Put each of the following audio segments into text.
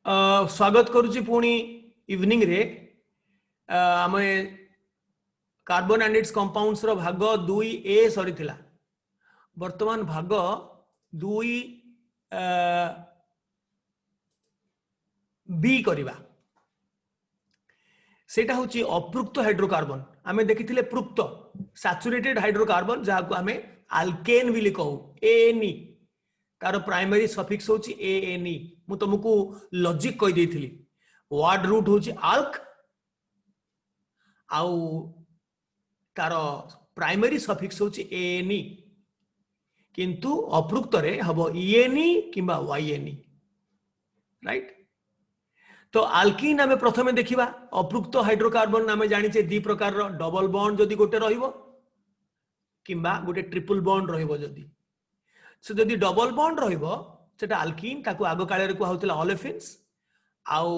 स्वागत करुच्ची पुणी इवनिंग रे आम कार्बन एंड इट्स कंपाउंड्स रो भाग 2A सरी थिला वर्तमान भाग 2B करिबा सेटा होची अप्रुक्त हाइड्रोकार्बन आमे देखिथिले पृक्त सैचुरेटेड हाइड्रोकार्बन जहा को आमे अल्केन बिली कहू एनी तार प्राइमरी सफिक्स होची एएनई मु तुमको लॉजिक कहि देथिली वर्ड रूट होची अल्क आउ तार प्राइमरी सफिक्स होची एएनई किंतु अप्रुक्त रे हबो ईएनई किंबा वाईएनई राइट। तो अल्कीन आमे प्रथमे देखिबा अप्रुक्त हाइड्रोकार्बन नामे जानिचे दी प्रकार रो डबल बॉन्ड जदी गोटे रहिबो किंबा गोटे ट्रिपल बॉन्ड रहिबो जदी से जदि डबल बॉन्ड रहिबो सेटा अल्कीन ताकू आगो काले रे को होतला ओलेफिन्स आउ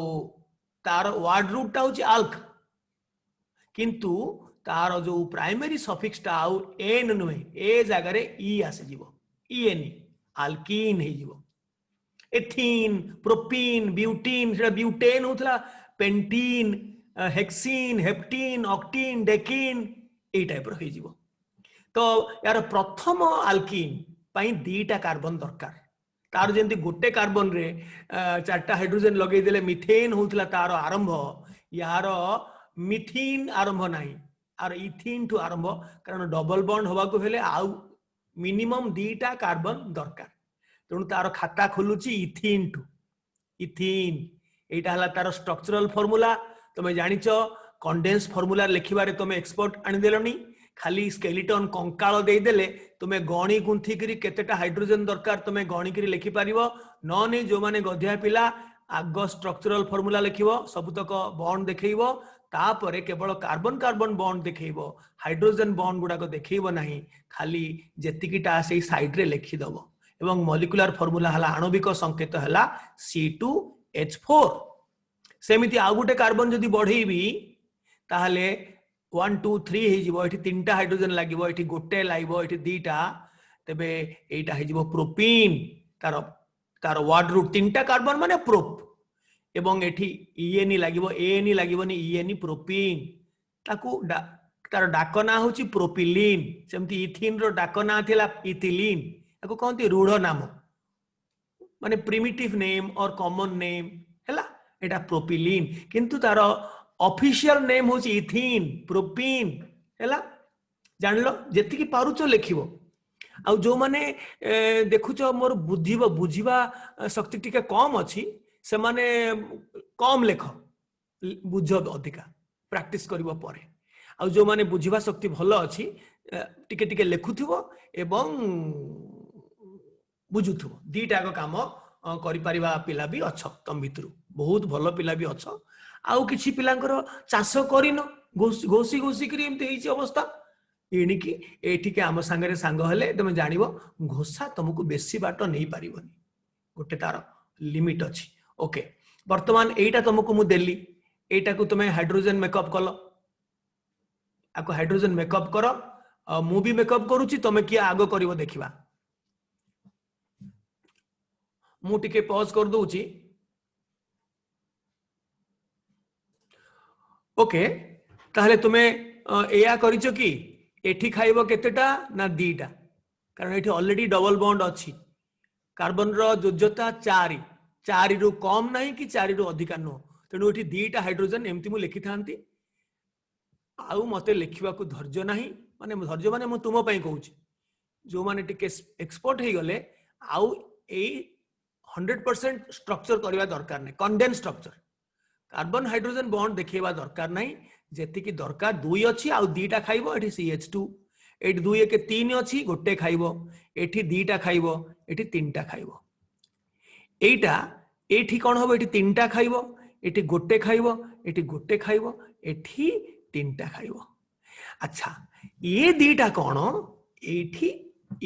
तार वर्ड रूट ता होची अल्क किंतु तार जो प्राइमरी सफिक्स ता आउ एन नुहे ए जगह रे ई आसे जीवो ईएनई अल्कीन हे जीवो एथीन प्रोपीन ब्यूटीन सेटा ब्यूटेन होतला पेंटीन हेक्सीन हेप्टीन ऑक्टीन डेकीन ए टाइप रो हे जीवो। तो यार प्रथम अल्कीन पाई दीटा कार्बन दरकार तार जेंति गोटे कार्बन रे चारटा हाइड्रोजन लगे देले मिथेन होतला तार आरंभ यार मिथीन आरंभ नाही आर इथीन टू आरंभ कारण डबल बॉन्ड होबा को हेले आउ मिनिमम दीटा कार्बन दरकार तेणु तार खाता खोलुची इथीन टू इथीन एटा हला तार स्ट्रक्चरल फार्मूला तमे जानिचो कंडेंस फार्मूला लिखिबारे तमे एक्सपर्ट आनि देलनी खाली स्केलेटन कंकाल दे देले तुमे गणी गुंथी करी केतेटा हाइड्रोजन दरकार तुमे गणी करी लिखि पारिबो न नै जो माने गध्या पिला आग स्ट्रक्चरल फार्मूला लिखिबो सबतक बॉन्ड देखैबो तापरे केवल कार्बन कार्बन बॉन्ड देखैबो हाइड्रोजन बॉन्ड गुडा को देखैबो नाही खाली जेतिकिटा सेई साइड रे लिखि दबो एवं मॉलिक्यूलर फार्मूला हला आणविक संकेत हला C2H4 सेमिति आ गुटे कार्बन जदी बढ़ेबी ताहले 1 2 3 हे जिवो एठी तीनटा हाइड्रोजन लागिवो एठी गोटे लागिवो एठी दीटा तबे एटा हे जिवो प्रोपीन तार तार वर्ड रूट तीनटा कार्बन माने प्रोप एवं एठी ईएनई लागिवो एएनई लागिवोनी ईएनई प्रोपीन ताकू तार डाकना होची प्रोपिलीन सेमति इथीन रो डाकना थिला इथिलीन ताकू कहंती रूढ़ नाम माने प्रिमिटिव नेम और कॉमन नेम हैला एटा प्रोपिलीन किंतु तार ऑफिशियल नेम होची इथीन प्रोपीन हैला जानलो जेति की पारुचो लेखिबो आ जो माने देखुचो मोर बुझिबा शक्ति टिके कम अछि से माने कम लेख बुझ अधिका प्रैक्टिस करिवो परे आ जो माने बुझिबा शक्ति भलो अछि टिके टिके लेखुथिबो एवं बुझुथिबो दीटा को काम करि परिबा पिला भी अछ तम भितरु बहुत भलो पिला भी अछ आउ किछि पिलांकर चाष करिनो घोसी घोसी करी एमते हेछि अवस्था एणिकी एठिके आम संगे सांग हेले तुम जानिबो घोषा तुमको बेसी बाट नहीं पारिबनी गोटे तार लिमिट अछि ओके वर्तमान एटा तुमको मु देली एटा को तुम हाइड्रोजन मेकअप कलो आको हाइड्रोजन मेकअप करो मु भी मेकअप करूची तुम किया आगो करिवो देखिबा मु टिके पॉज कर दूची ओके ताहले तुमे एया करिचो कि एठी खाइबो केतेटा ना दीटा कारण एठी ऑलरेडी डबल बॉन्ड अछि कार्बन रो योज्यता 4 रु कम नहीं कि 4 रु अधिक नो तेणु एठी दीटा हाइड्रोजन एमती मु लिखि थांती आउ मते लिखिबा को धैर्य नाही माने धैर्य माने मु तुम पई कहूची जो माने टिके एक्सपर्ट हे गले आउ ए 100% स्ट्रक्चर करवा दरकार नहीं condense structure carbon hydrogen bond देखैबा दरकार नहीं जेति की दरकार 2 अछि आउ दीटा खाइबो एठी CH2 एठी 2 के 3 अछि गोटे खाइबो एठी दीटा खाइबो एठी तीनटा खाइबो एटा एठी कोन होबो एठी तीनटा खाइबो एठी गोटे खाइबो एठी गोटे खाइबो एठी तीनटा खाइबो अच्छा ये दीटा कोन एठी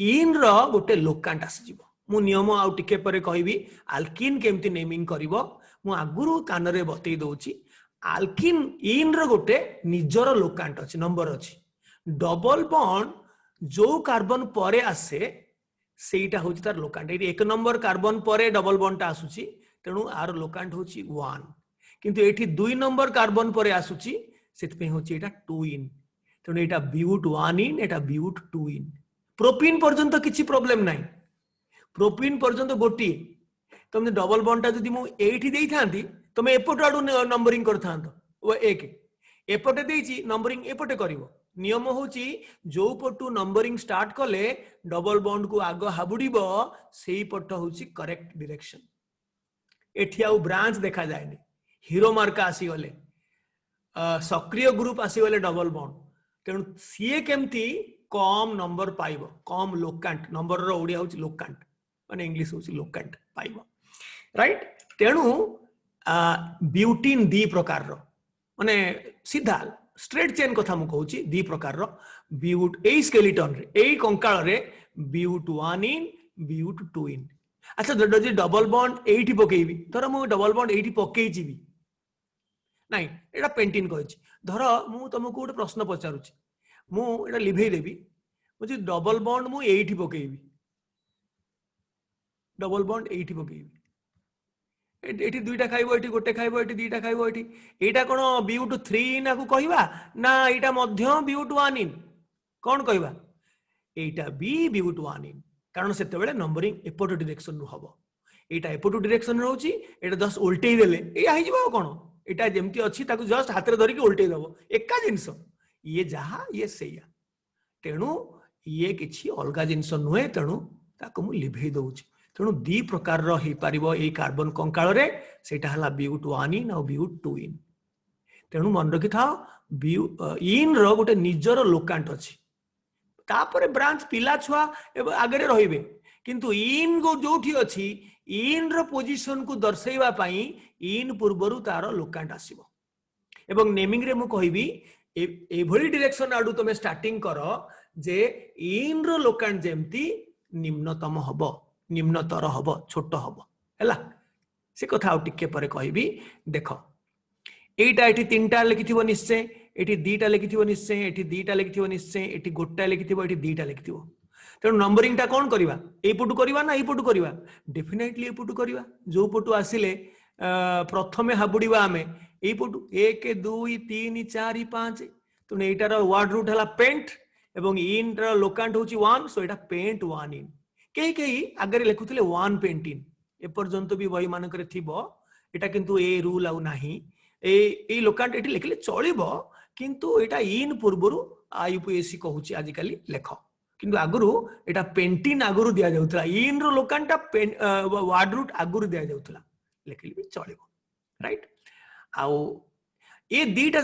इन रो गोटे लोकांट आसीजिवो मु नियम आउ टिके परे कहबी अल्किन केमती नेमिंग करिवो मु आगुरु कान रे बतई दउची अल्किन इन रो गोटे निजर लोकांट अछि नंबर अछि डबल बॉन्ड जो कार्बन परे आसे सेटा होची तार लोकांट एक नंबर कार्बन परे डबल बॉन्ड ता आसुची तेणु आर लोकांट होची 1 किंतु एठी 2 नंबर कार्बन पर आसुची सेतपे होची एटा 2 इन तेणु एटा ब्यूट 1 इन एटा ब्यूट 2 इन प्रोपिन पर्यंत किछि प्रॉब्लम नाही प्रोपिन पर्यंत गोटी तुम डबल बॉन्ड जदि मु एठी देई थांती तुम एपट आडू नंबरिंग कर थांतो ओ एक एपटे देइची नंबरिंग एपटे करिवो नियम होची जो पटू नंबरिंग स्टार्ट कले डबल बॉन्ड को आग हाबुड़ीबो सेही पट होची करेक्ट डायरेक्शन एठी आउ ब्रांच देखा जायनी हीरो मार्का आसी गले सक्रिय ग्रुप आसी गले डबल बॉन्ड तेणु सीए केमती कम नंबर पाइबो कम लोकांट नंबर रो ओडिया होची लोकांट माने इंग्लिश होची लोकांट पाइबो राइट तेणु ब्यूटीन दी प्रकार रो माने सीधा स्ट्रेट चेन कथा मु कहूची दी प्रकार रो ब्यूट ए स्केलेटन रे ए कंकाल रे ब्यूट 1 इन ब्यूट 2 इन अच्छा जदि डबल बॉन्ड एठी पकेइबी धर मु डबल बॉन्ड एठी पकेइ जीबी नाही एटा पेंटिन कहूची धर मु तुमको गोटे प्रश्न पचारुची मु एटा लिभेइ देबी मुझे डबल बॉन्ड मु एठी पकेइबी डबल बॉन्ड एठी पकेइबी एठी दुईटा खाइबो एठी गोटे खाइबो एठी दुईटा खाइबो एठी एटा कोन ब्यूट 3 इन को कहबा ना एटा मध्य ब्यूट 1 इन कोन कहबा एटा बी ब्यूट 1 इन कारण सेते बेले नंबरिंग एपट डायरेक्शन नु हबो एटा एपट डायरेक्शन रहउची एटा जस्ट उल्टेई देले ए आइ जिवो कोन एटा जेमती अछि ताकू जस्ट हाथ रे धरि के उल्टेई दबो एका जिंस ये जहा ये सेया तेणु ये किछि अलगा जिंस नुहे तेणु ताकू मु लिभेई दउची तेणु दी प्रकार रो ही पारिबो ए कार्बन कंकाल रे सेटा हला ब्यूट 1 इन और ब्यूट 2 इन तेणु मन रखि था इन रो गोटे निजर लोकांट अछि तापरे ब्रांच पिला छुआ आगे रहिबे किंतु इन को जोठी अछि इन रो पोजीशन को दर्शाइबा पई इन पूर्वरु तार लोकांट आसीबो एवं नेमिंग रे मु कहिबी एभली डायरेक्शन आडू तमे स्टार्टिंग करो जे इन रो लोकांट जेमती निम्नतम हबो निम्नतर हबो छोट हबो हैला से कथा आ टिके परे कहिबी देखो एटा एठी तीनटा लिखिथिबो निश्चय एठी दीटा लिखिथिबो निश्चय एठी दीटा लिखिथिबो निश्चय एठी गोटा लिखिथिबो एठी दीटा लिखिथिबो तेणु नंबरिंग टा कोन करिवा ए पटु करिवा ना ए पटु करिवा डेफिनेटली ए पटु करिवा जो पटु आसिले प्रथमे हाबुडीवा आमे ए पटु 1 2 3 4 5 तेणु एटार वर्ड रूट हला पेंट एवं इन रा लोकांट होची 1 सो एटा पेंट 1 इन कई कई आगे लिखुथिले 1 पेंट इन ए पर्यंत भी बही मानकरे थिबो एटा किंतु ए रूल आउ नाही ए लोकांट एठी लिखले चलिबो किंतु एटा इन पूर्वरु आईयूपीएससी कहूची आजिकाली लेख किंतु आगुरु एटा पेंटिन आगुरु दिया जाउतला इन रो लोकांटा वर्ड रूट आगुरु दिया जाउतला लेखिली भी चलिबो राइट आउ ए दीटा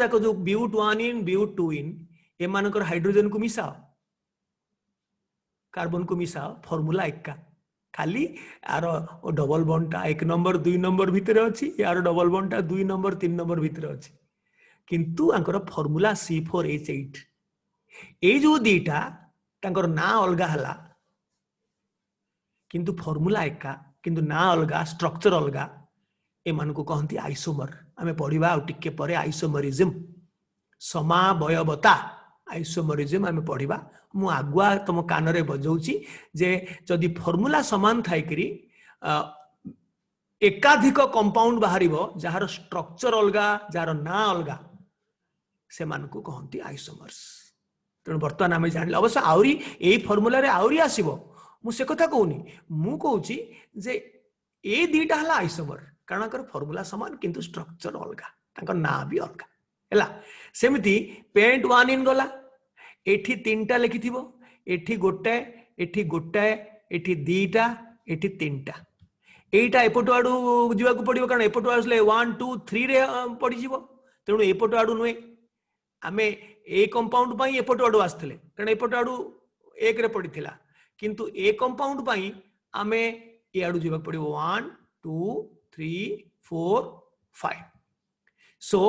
जाको जो ब्यूट 1 इन ब्यूट 2 इन ए मानकर हाइड्रोजन को मिसाओ कार्बन को मिसाओ फॉर्मूला एका खाली यार डबल बॉन्ड टा 1 नंबर 2 नंबर भितर अछि यार डबल बॉन्ड टा 2 नंबर 3 नंबर भितर अछि किंतु आंकर फॉर्मूला C4H8 ए जो दीटा तांकर ना अलगा हला किंतु फॉर्मूला एका किंतु ना अलगा स्ट्रक्चर अलगा ए मान को कहंती आइसोमर आमे पढिबा आ टिके परे आइसोमरिज्म समावयवता आइसोमरिज्म आमे पढिबा मु आगुआ तुम कान रे बजाउची जे जदि फॉर्मूला समान थाई करी एकाधिक कंपाउंड बाहरिबो जहार स्ट्रक्चर अलगा जहार ना अलगा से मान को कहंती आइसोमर्स तेणु बर्तमान आम जान अवश्य आउरी ए फॉर्मूला रे आउरी आसीबो मु से कथा कहूनी मु कहूची जे ए दीटा हला आइसोमर कारण कर फॉर्मूला समान किंतु स्ट्रक्चर अलगा तांकर ना भी अलगा हैला सेमिति पेंट 1 इन गला एठी तीनटा लिखिथिबो एठी गोटाए एठी दीटा एठी तीनटा एटा एपटो आडू जीवा को पड़िबो कारण एपटो आसले 1 2 3 रे पड़ी जीवो तेणु एपटो आडू नुए आमे ए कंपाउंड पई एपटो आडू आस्तले कारण एपटो आडू 1 रे पड़िथिला किंतु ए कंपाउंड पई आमे ए आडू जीवा पड़िबो 1 2 3 4 5 सो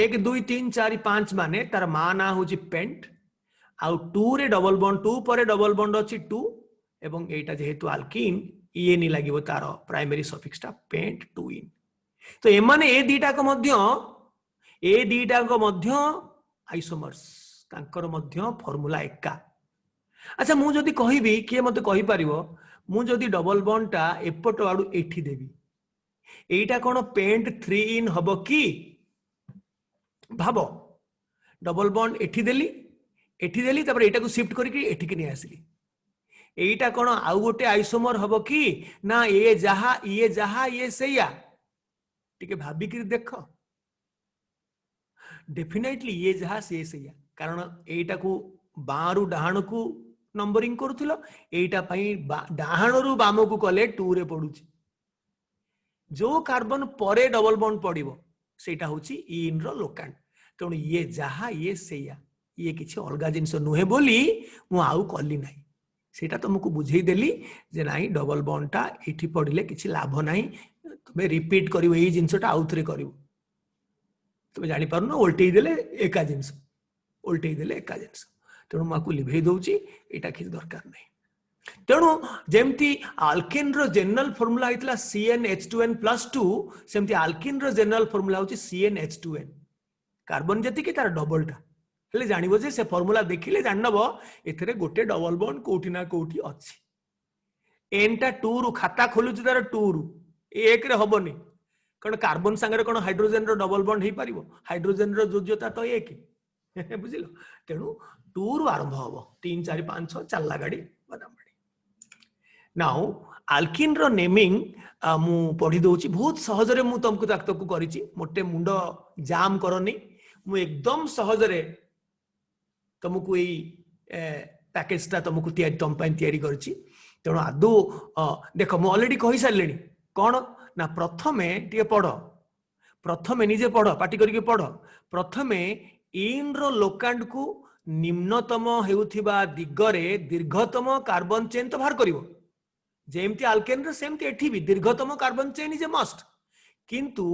1 2 3 4 5 माने तार माना होची पेंट आउ 2 रे डबल बॉन्ड 2 परे डबल बॉन्ड अछि 2 एवं एटा जेहेतु अल्कीन ये नि लागिवो तार प्राइमरी सफिक्स टा पेंट 2 इन तो एमाने ए दीटा को मध्य आइसोमर्स तांकर मध्य फार्मूला एका अच्छा मु जदी कहिबी के मते कहि परिबो मु जदि डबल बॉन्ड टा एपट आडू एठी देबी एटा कोन पेंट 3 इन हबो कि भाबो डबल बॉन्ड एठी देली तापर एटा को शिफ्ट करके एठी के नि आसली एटा कोन आउ गोटे आइसोमर हबो कि ना ये जहा ये सेया टिके भाबी कि देख डेफिनेटली ये जहा से सेया कारण एटा को बारु डाहाण को नंबरिंग करूथिलो एटा पई डाहाण रु बाम को कले 2 रे पडुची जो कार्बन परे डबल बॉन्ड पड़िबो सेटा होची इन रो लोकांड तेणु ये जहा ये सेया ये किछि अलगा जिंस नुहे बोली मु आउ कली नाही सेटा तुमको बुझेई देली जे नाही डबल बॉन्ड टा एठी पड़िले किछि लाभ नाही तुमे रिपीट करिवो एई जिंसटा आउथरे करिवो तुमे जानि पारनो उल्टेई देले एका जिंस उल्टेई देले एका जिंस तेणु माकु लिभेई दउची एटा किछि दरकार नाही तेणु जेमती आल्केन रो जनरल फार्मूला हितला CnH2n+2 सेमती आल्केन रो जनरल फार्मूला होची CnH2n कार्बन जति कि तार डबल टा हेले जानिबो जे से फार्मूला देखिले जानबो एथरे गोटे डबल बॉन्ड कोठी ना कोठी अछि n टा 2 रु खाता खोलुची तार 2 रु 1 रे हबोनी कारण कार्बन संगे कोन हाइड्रोजन रो डबल बॉन्ड हे पारिबो हाइड्रोजन रो जोज्यता तो 1 बुझिलो तेणु 2 रु आरंभ हबो 3 4 5 6 चलला गाडी बदाम नाउ आल्किन रो नेमिंग मु पढ़ी दउची बहुत सहज रे मु तुमको ताकतकु करिची मोटे मुंड जाम करनी मु एकदम सहज रे तुमको ई पैकेज ता तुमको तुम पई तयारी करची तेणु आदु देखो मु ऑलरेडी कहि सारलेनी कोन ना प्रथमे टिके पढ़ प्रथमे निजे पढ़ पाटी करके पढ़ प्रथमे इन रो लोकांड को निम्नतम हेउथिबा दिगरे दीर्घतम कार्बन चेन तो बाहर करिवो जेमती आल्केन रो सेमती एठी भी दीर्घतम carbon chain is a must किंतु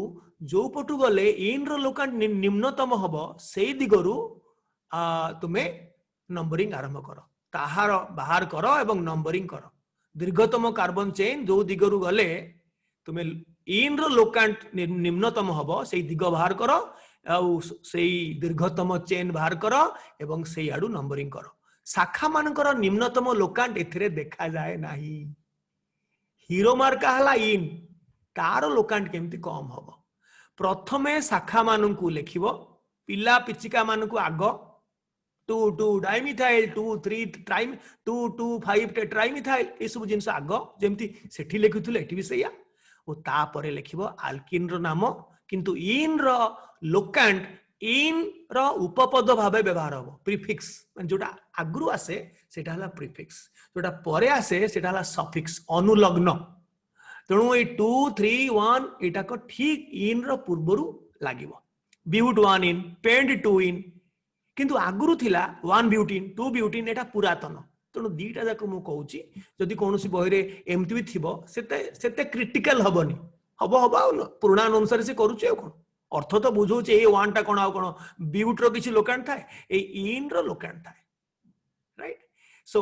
जो पटु गले इन रो लोकांड निम्नतम हबो सेई दिगरु तुमे नंबरिंग आरंभ करो ताहार बाहर करो एवं नंबरिंग करो दीर्घतम कार्बन चेन जो दिगरु गले तुमे इन रो लोकांड निम्नतम हबो सेई दिग बाहर करो आउ सेई दीर्घतम चेन बाहर करो एवं सेई आडू नंबरिंग करो शाखा मानकर निम्नतम लोकांड एथिरे देखा जाए नाही हीरो मार्का हला इन तार लोकांड केमती कम हबो प्रथमे शाखा मानकु लेखिबो पिला पिचिका मानकु आग 2 2 डाइमिथाइल 2 3 ट्राइम 2 2 5 टेट्राइमिथाइल ए सब जिंस आग जेमती सेठी लेखुथुले एठी भी सैया ओ ता परे लेखिबो आल्किन रो नाम किंतु इन रो लोकांड इन रो उपपद भाबे व्यवहार हबो प्रीफिक्स माने जोटा आगरु आसे सेटा हला प्रीफिक्स जोटा परे आसे सेटा हला सफिक्स अनुलग्न तेणु ए 2 3 1 एटा को ठीक इन रो पूर्वरु लागिवो ब्यूट 1 इन पेंड 2 इन किंतु आगरु थिला 1 ब्यूटिन 2 ब्यूटिन एटा पुरातन तेणु दीटा जाक मु कहूची जदि कोनोसी बहिरे एमती भी थिबो सेते क्रिटिकल हबोनी हबो पुराना अनुसार से करूचे कोन अर्थ तो बुझौचे ए 1 टा कोन आ कोन ब्यूट रो किछि लोकांड थाए ए इन रो लोकांड थाए राइट सो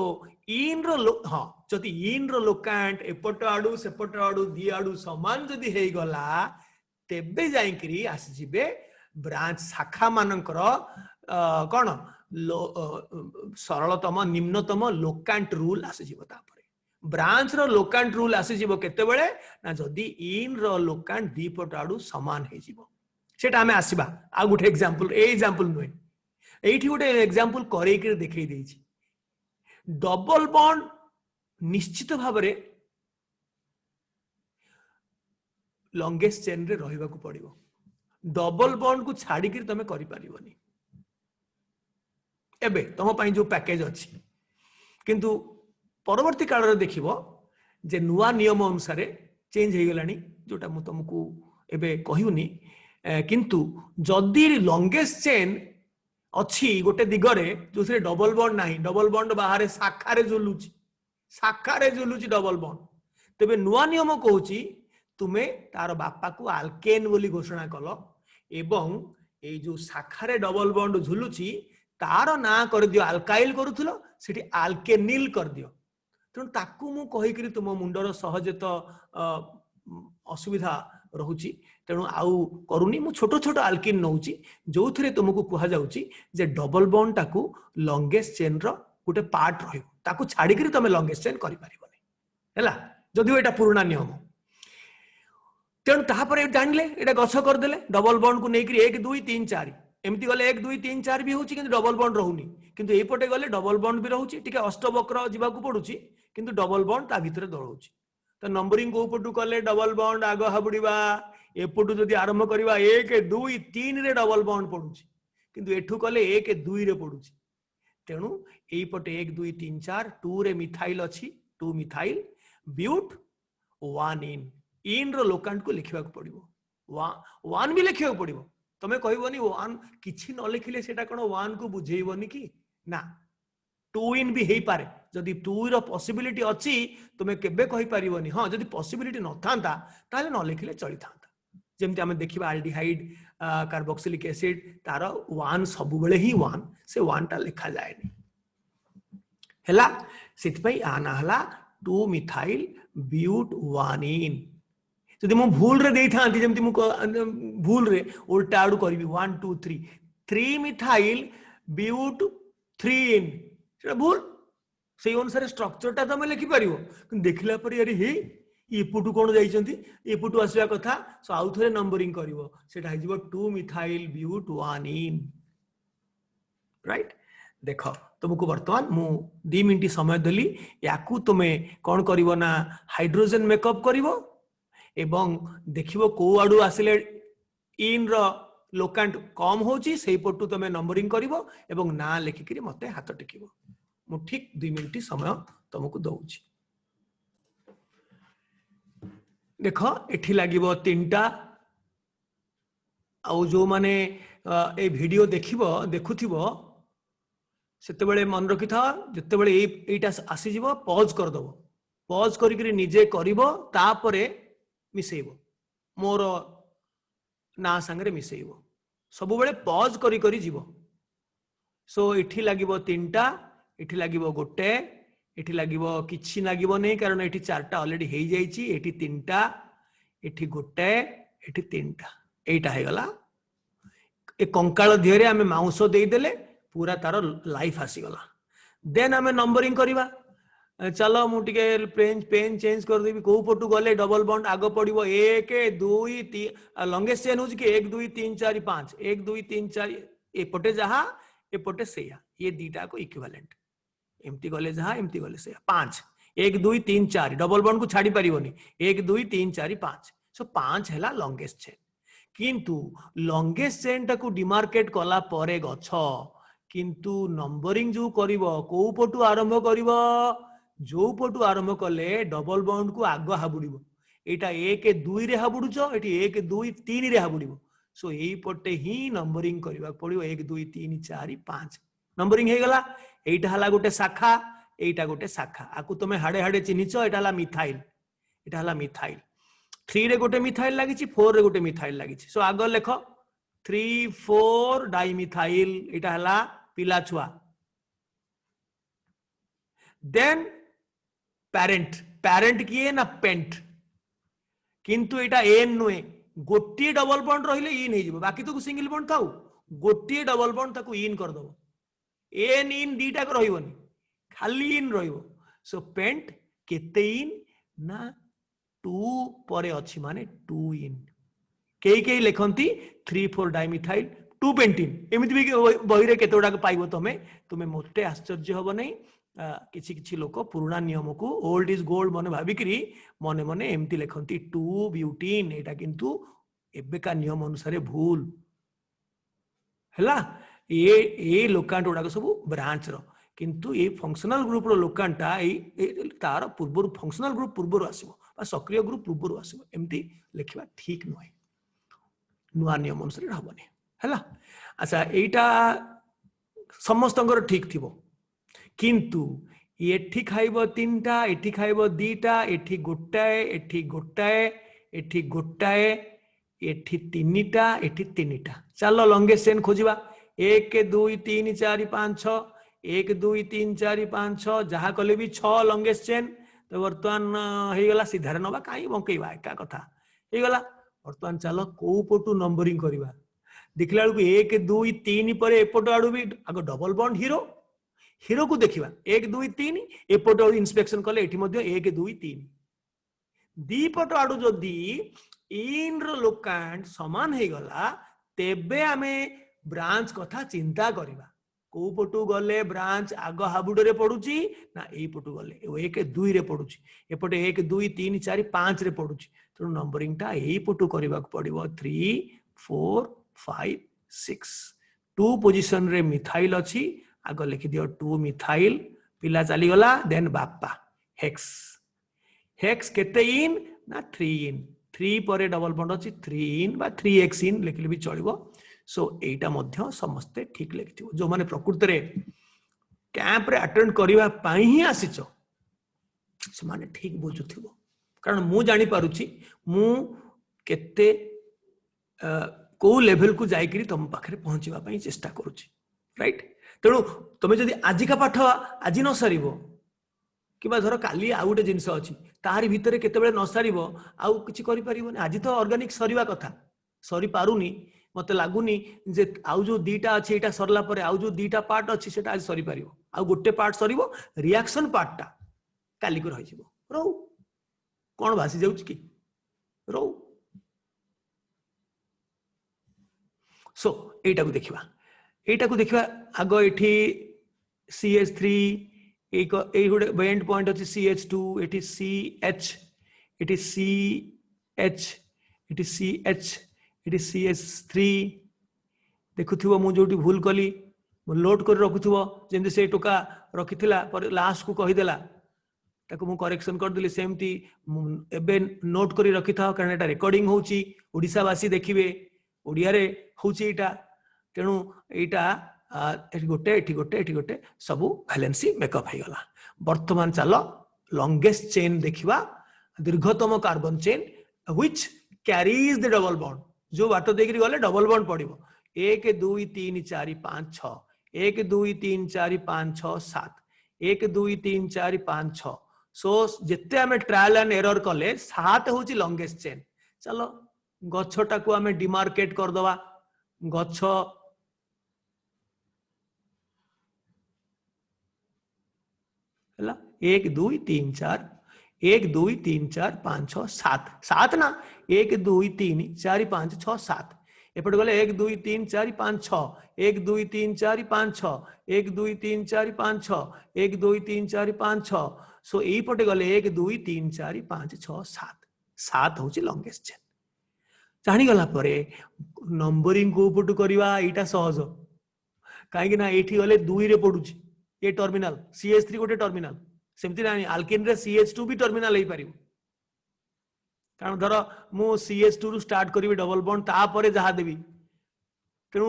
इन रो हां जदि इन रो लोकांड एपट आडू सेपट आडू दी आडू समान जदि हेई गला तेबे जाई करी आसी जिबे ब्रांच शाखा मानकर कोन सरलतम निम्नतम लोकांट रूल आसी जिवो तापरे ब्रांच रो लोकांट रूल आसी जिवो केते बेले ना जदि इन रो लोकांट दी पट आडू समान हे जिवो सेटा हमें आसीबा आ गुटे एग्जांपल ए एग्जांपल नुए एठी गुटे एग्जांपल करे के देखै देछि डबल बॉन्ड निश्चित भाव रे लॉन्गेस्ट चेन रे रहिबा को पड़िबो डबल बॉन्ड को छाड़ी के तमे करि परिबोनी एबे तम पई जो पैकेज अछि किंतु परवर्ती काल रे देखिबो जे नुवा नियम अनुसार चेंज हे गेलानी जोटा मु तुमको एबे कहिउनी किंतु जदि लॉन्गेस्ट चेन अच्छी गोटे दिगरे जो डबल बॉन्ड नाही डबल बॉन्ड बाहर शाखा रे झुलुची डबल बॉन्ड तेबे नुवा नियम कहूची तुमे तार बापा को आल्केन बोली घोषणा कल एवं ए जो शाखा रे डबल बॉन्ड झुलुची तार ना कर दियो अल्काइल करूथलो सेठी आल्केनिल कर दियो तेणु ताकू मु कहि करी तुम मुंडर सहज तो असुविधा रहुची तेणु आउ करूनी मु छोटो छोटो आल्किन नउची जो थरे तुमको कहा जाउची जे डबल बॉन्ड ताकू लॉन्गेस्ट चेन रो गोटे पार्ट रहिबो ताकू छाडी करी तमे लॉन्गेस्ट चेन करि परिबोनी हैला जदिও এটা পুরোনা নিয়ম तेणु तापर जानले एटा गछ करदेले डबल बॉन्ड को लेकर 1 2 3 4 एमती गले 1 2 3 4 भी होची किंतु डबल बॉन्ड रहउनी किंतु ए पटे गले डबल बॉन्ड भी रहउची टिके अष्टवक्र जीवाकू पडुची किंतु डबल बॉन्ड ता भितरे दळउची तो नंबरिंग को पटू कले डबल बॉन्ड आग हाबुडीबा एपटू जदि आरंभ करबा 1 2 3 रे डबल बॉन्ड पडुची किंतु एठू कले 1 2 रे पडुची तेणु एई पटे 1 2 3 4 2 रे मिथाइल अछि 2 मिथाइल ब्यूट 1 इन रो लोकांट को लिखा पड़ो वन भी लिखा पड़ो तुम्हें कहबनी वन किसी न लिखिले सेटा कोन वन को बुझेइबनी कि ना 2 इन भी हेई पारे जदि 2 रो पॉसिबिलिटी अछि तुम्हें केबे कहि परिबनी हां जदि पॉसिबिलिटी न थांता ताले न लिखिले चली थांता जेमति हमें देखिबा एल्डिहाइड कार्बोक्सिलिक एसिड तार वन सब बेले ही वन से वन टा लिखा जाएनी हैला सेति पई आना हला 2 मिथाइल ब्यूट 1 इन जदि मु भूल रे देई थांती जेमति मु भूल रे उल्टा आडू करबी 1 2 3 3 मिथाइल ब्यूट 3 इन सेटा भूल से अनुसार स्ट्रक्चर टा तमे लिखि परिबो कि देखिला पर अरे हे एपुटू कोन जाइचंती एपुटू आसीबा कथा सो आउ थरे नंबरिंग करिवो सेटा हे जिवो 2 मिथाइल ब्यूट 1 इन राइट देखो तुमको वर्तमान मु 2 मिनिट समय देली याकू तुमे कोन करिवो ना हाइड्रोजन मेकअप करिवो एवं देखिबो को आडू आसिले इन रो लोकांट कम होची सेही पटू तमे नंबरिंग करिवो एवं ना लिखि करी मते हाथ टेकिवो मु ठीक 2 मिनिट समय तुमको दउची देखो एठी लागिवो 3टा आ जो माने ए वीडियो देखिबो देखुथिबो सेते बेले मन रखि था जते बेले एटा आसी जीवो पॉज कर दबो पॉज करी करी निजे करिवो तापरे मिसेइबो मोर ना संगे मिसेइबो सब बेले पॉज करी करी जीवो सो इठी लागिवो 3टा इठी लागिवो गोटे इठी लागिवो किछि लागिवो नै कारण इठी 4टा ऑलरेडी हेई जाईची इठी 3टा इठी गोटे इठी 3टा एटा हे गला ए कंकाळ धियरे आमे माउस देई देले पूरा तार लाइफ आसी गला देन आमे नंबरिंग करिवा चलो मुझे पेन चेंज कर देवी कौ पटू गले डबल बॉन्ड आग पड़ो 1 2 3 लंगेस्ट चेन हो 1 2 3 4 5 1 2 3 4 एपटे जहा एपटे सेया ये दीटा को इक्विवेलेंट एमती गले जहा एमती गले सेया 5 1 2 3 4 डबल बॉन्ड को छाड़ी परिबोनी 1 2 3 4 5 सो 5 हैला लंगेस्ट चेन किंतु लंगेस्ट चेन टाको डिमार्केट कला परे गछ किंतु नंबरिंग जो करिवो को पटू आरंभ करिवो जो पटू आरंभ कले डबल बॉन्ड को आग हाबुड़ो एटा 1 2 रे हाबुड़ुच एटी 1 2 3 रे हाबुड़ो सो एई पटे ही नंबरिंग करबा पड़ियो 1 2 3 4 5 नंबरिंग हे गला एटा हला गोटे शाखा एटा गोटे शाखा आकु तमे हाडे हाडे चिन्हिच एटा हला मिथाइल 3 रे गोटे मिथाइल लागिछि 4 रे गोटे मिथाइल लागिछि सो आग लेख 3 4 डाइमिथाइल एटा हला पिला छुआ देन पैरेंट किए ना पेंट किंतु एटा एन नुए गोटे डबल बॉन्ड रहिले इन हे जिवो बाकी तो सिंगल बॉन्ड थाउ गोटे डबल बॉन्ड ताको इन कर दबो एन इन दीटा को रहिबोनी खाली इन रहिबो सो पेंट केते इन ना 2 परे अछि माने 2 इन केई लेखंती 3 4 डाइमिथाइल 2 पेंटिन एमिति भी बही रे केतोडा को पाइबो तुमे मोटे आश्चर्य होबो नै किछि किछि लोक पुराना नियम को ओल्ड इज गोल्ड मन भाविकी मने मने एमती लिखती 2 ब्यूटीन एटा किंतु एबेका नियम अनुसार भूल हैला ये लोकांट गुड़ाक सब ब्रांच रो किंतु ये फंक्शनल ग्रुप रो लोकांटा तार पूर्व फंक्शनल ग्रुप पूर्व आसो सक्रिय ग्रुप पूर्व आसो एमती लिखा ठीक नुहे नुआ नियम अनुसार हेनी है अच्छा यहीटा समस्त ठीक थी किंतु एठी खाइब 3टा एठी खाइब 2टा एठी गोटाए एठी गोटाए एठी गोटाए एठी 3टा एठी 3टा चलो लंगेस्ट चेन खोजिबा 1 2 3 4 5 6 1 2 3 4 5 6 जहा कले भी 6 लंगेस्ट चेन तो बर्तमान हो गला सीधारे नबा कहीं बंकेबा एका कथा हो गला बर्तमान चलो को पटू नंबरिंग करबा देखला बेलू 1 2 3 पर एपट आड़ू भी आग डबल बॉन्ड हीरो हिरो को देखिबा 1 2 3 एपट इंस्पेक्शन कले एठी मध्ये 1 2 3 दीपट आडू जदि इन रो लोकांट समान हे गला तेबे आमे ब्रांच कथा चिंता करिबा को पटू गले ब्रांच आग हाबुड रे पडुची ना एई पटू गले 1 2 रे पडुची एपटे 1 2 3 4 5 रे पडुची तो नंबरिंग टा एई पटू करबा पड़िबो 3 4 5 6 2 पोजीशन रे मिथाइल अछि आग लिखि दियो 2 मिथाइल पिला चली गला देन बापा हेक्स हेक्स केते इन ना 3 इन 3 परे डबल बॉन्ड अछि 3 इन बा 3x इन लिखले भी चलिबो सो एटा मध्य समस्ते ठीक लिखिथिबो जो माने प्रकृति रे कैंप रे अटेंड करिवा पई ही आसीचो से माने ठीक बुझुथिबो कारण मु जानि पारुची मु केते को लेवल को जाई करी तुम पाखरे पहुंचीबा पई चेष्टा करूची राइट तेणु तुम जदि आजिका पाठ आज न सरीबो किबा धर काली आ गोटे जिनस अछि तारि भितरे केतेबेले न सरीबो आउ किछि करि परिबोनी आज तो ऑर्गेनिक सरीबा कथा सरी पारुनी मते लागुनी जे आउ जो दीटा अछि एटा सरला परे आउ जो दीटा पार्ट अछि सेटा आज सरी पारिबो आउ गोटे पार्ट सरीबो रिएक्शन पार्ट टा काली को रहि जिवो रहू कोन भासी जाउछ कि रहू सो एटा को देखिबा आग एठी CH3 एक गोटे एंड पॉइंट अच्छी CH2 eighty CH eighty CH eighty CH eighty CH3 देखुथिबो मु जोटी भूल कली लोड कर रखुथिबो जेंति से टोका रखिथिला पर लास्ट को कहि देला ताको मु करेक्शन कर दिली सेमती एबे नोट करी रखि थाओ कारण एटा रिकॉर्डिंग होची ओडिसा वासी देखिबे ओडिया रे होची एटा तेणु एटा एठी गोटे सबु वैलेंसी मेकअप है गला वर्तमान चलो लॉन्गेस्ट चेन देखिबा दीर्घतम carbon chain which carries the double bond जो बाटो देखि गले डबल बॉन्ड पड़िबो 1 2 3 4 5 6 1 2 3 4 5 6 7 1 2 3 4 5 6 सो जेते हमें ट्रायल एंड एरर कले 7 होची लॉन्गेस्ट चेन चलो गछटा को हमें डिमार्केट कर दवा गछ 1 2 3 4 1 2 3 4 5 6 7 7 ना 1 2 3 4 5 6 7 एपटे गले 1 2 3 4 5 6 1 2 3 4 5 6 1 2 3 4 5 6 1 2 3 4 5 6 सो एई पटे गले 1 2 3 4 5 6 7 7 होची लॉन्गेस्ट चेन जानी गला परे नंबरिंग को पटु करबा एटा सहज काहे कि ना एठी गले 2 रे पडुची ये टर्मिनल CH3 गोटे टर्मिनल सेमती ना आल्केन रे CH2 भी टर्मिनल हे पारिबो कारण धर मु CH2 रु स्टार्ट करिवि डबल बॉन्ड ता परे जहा देबी तेनु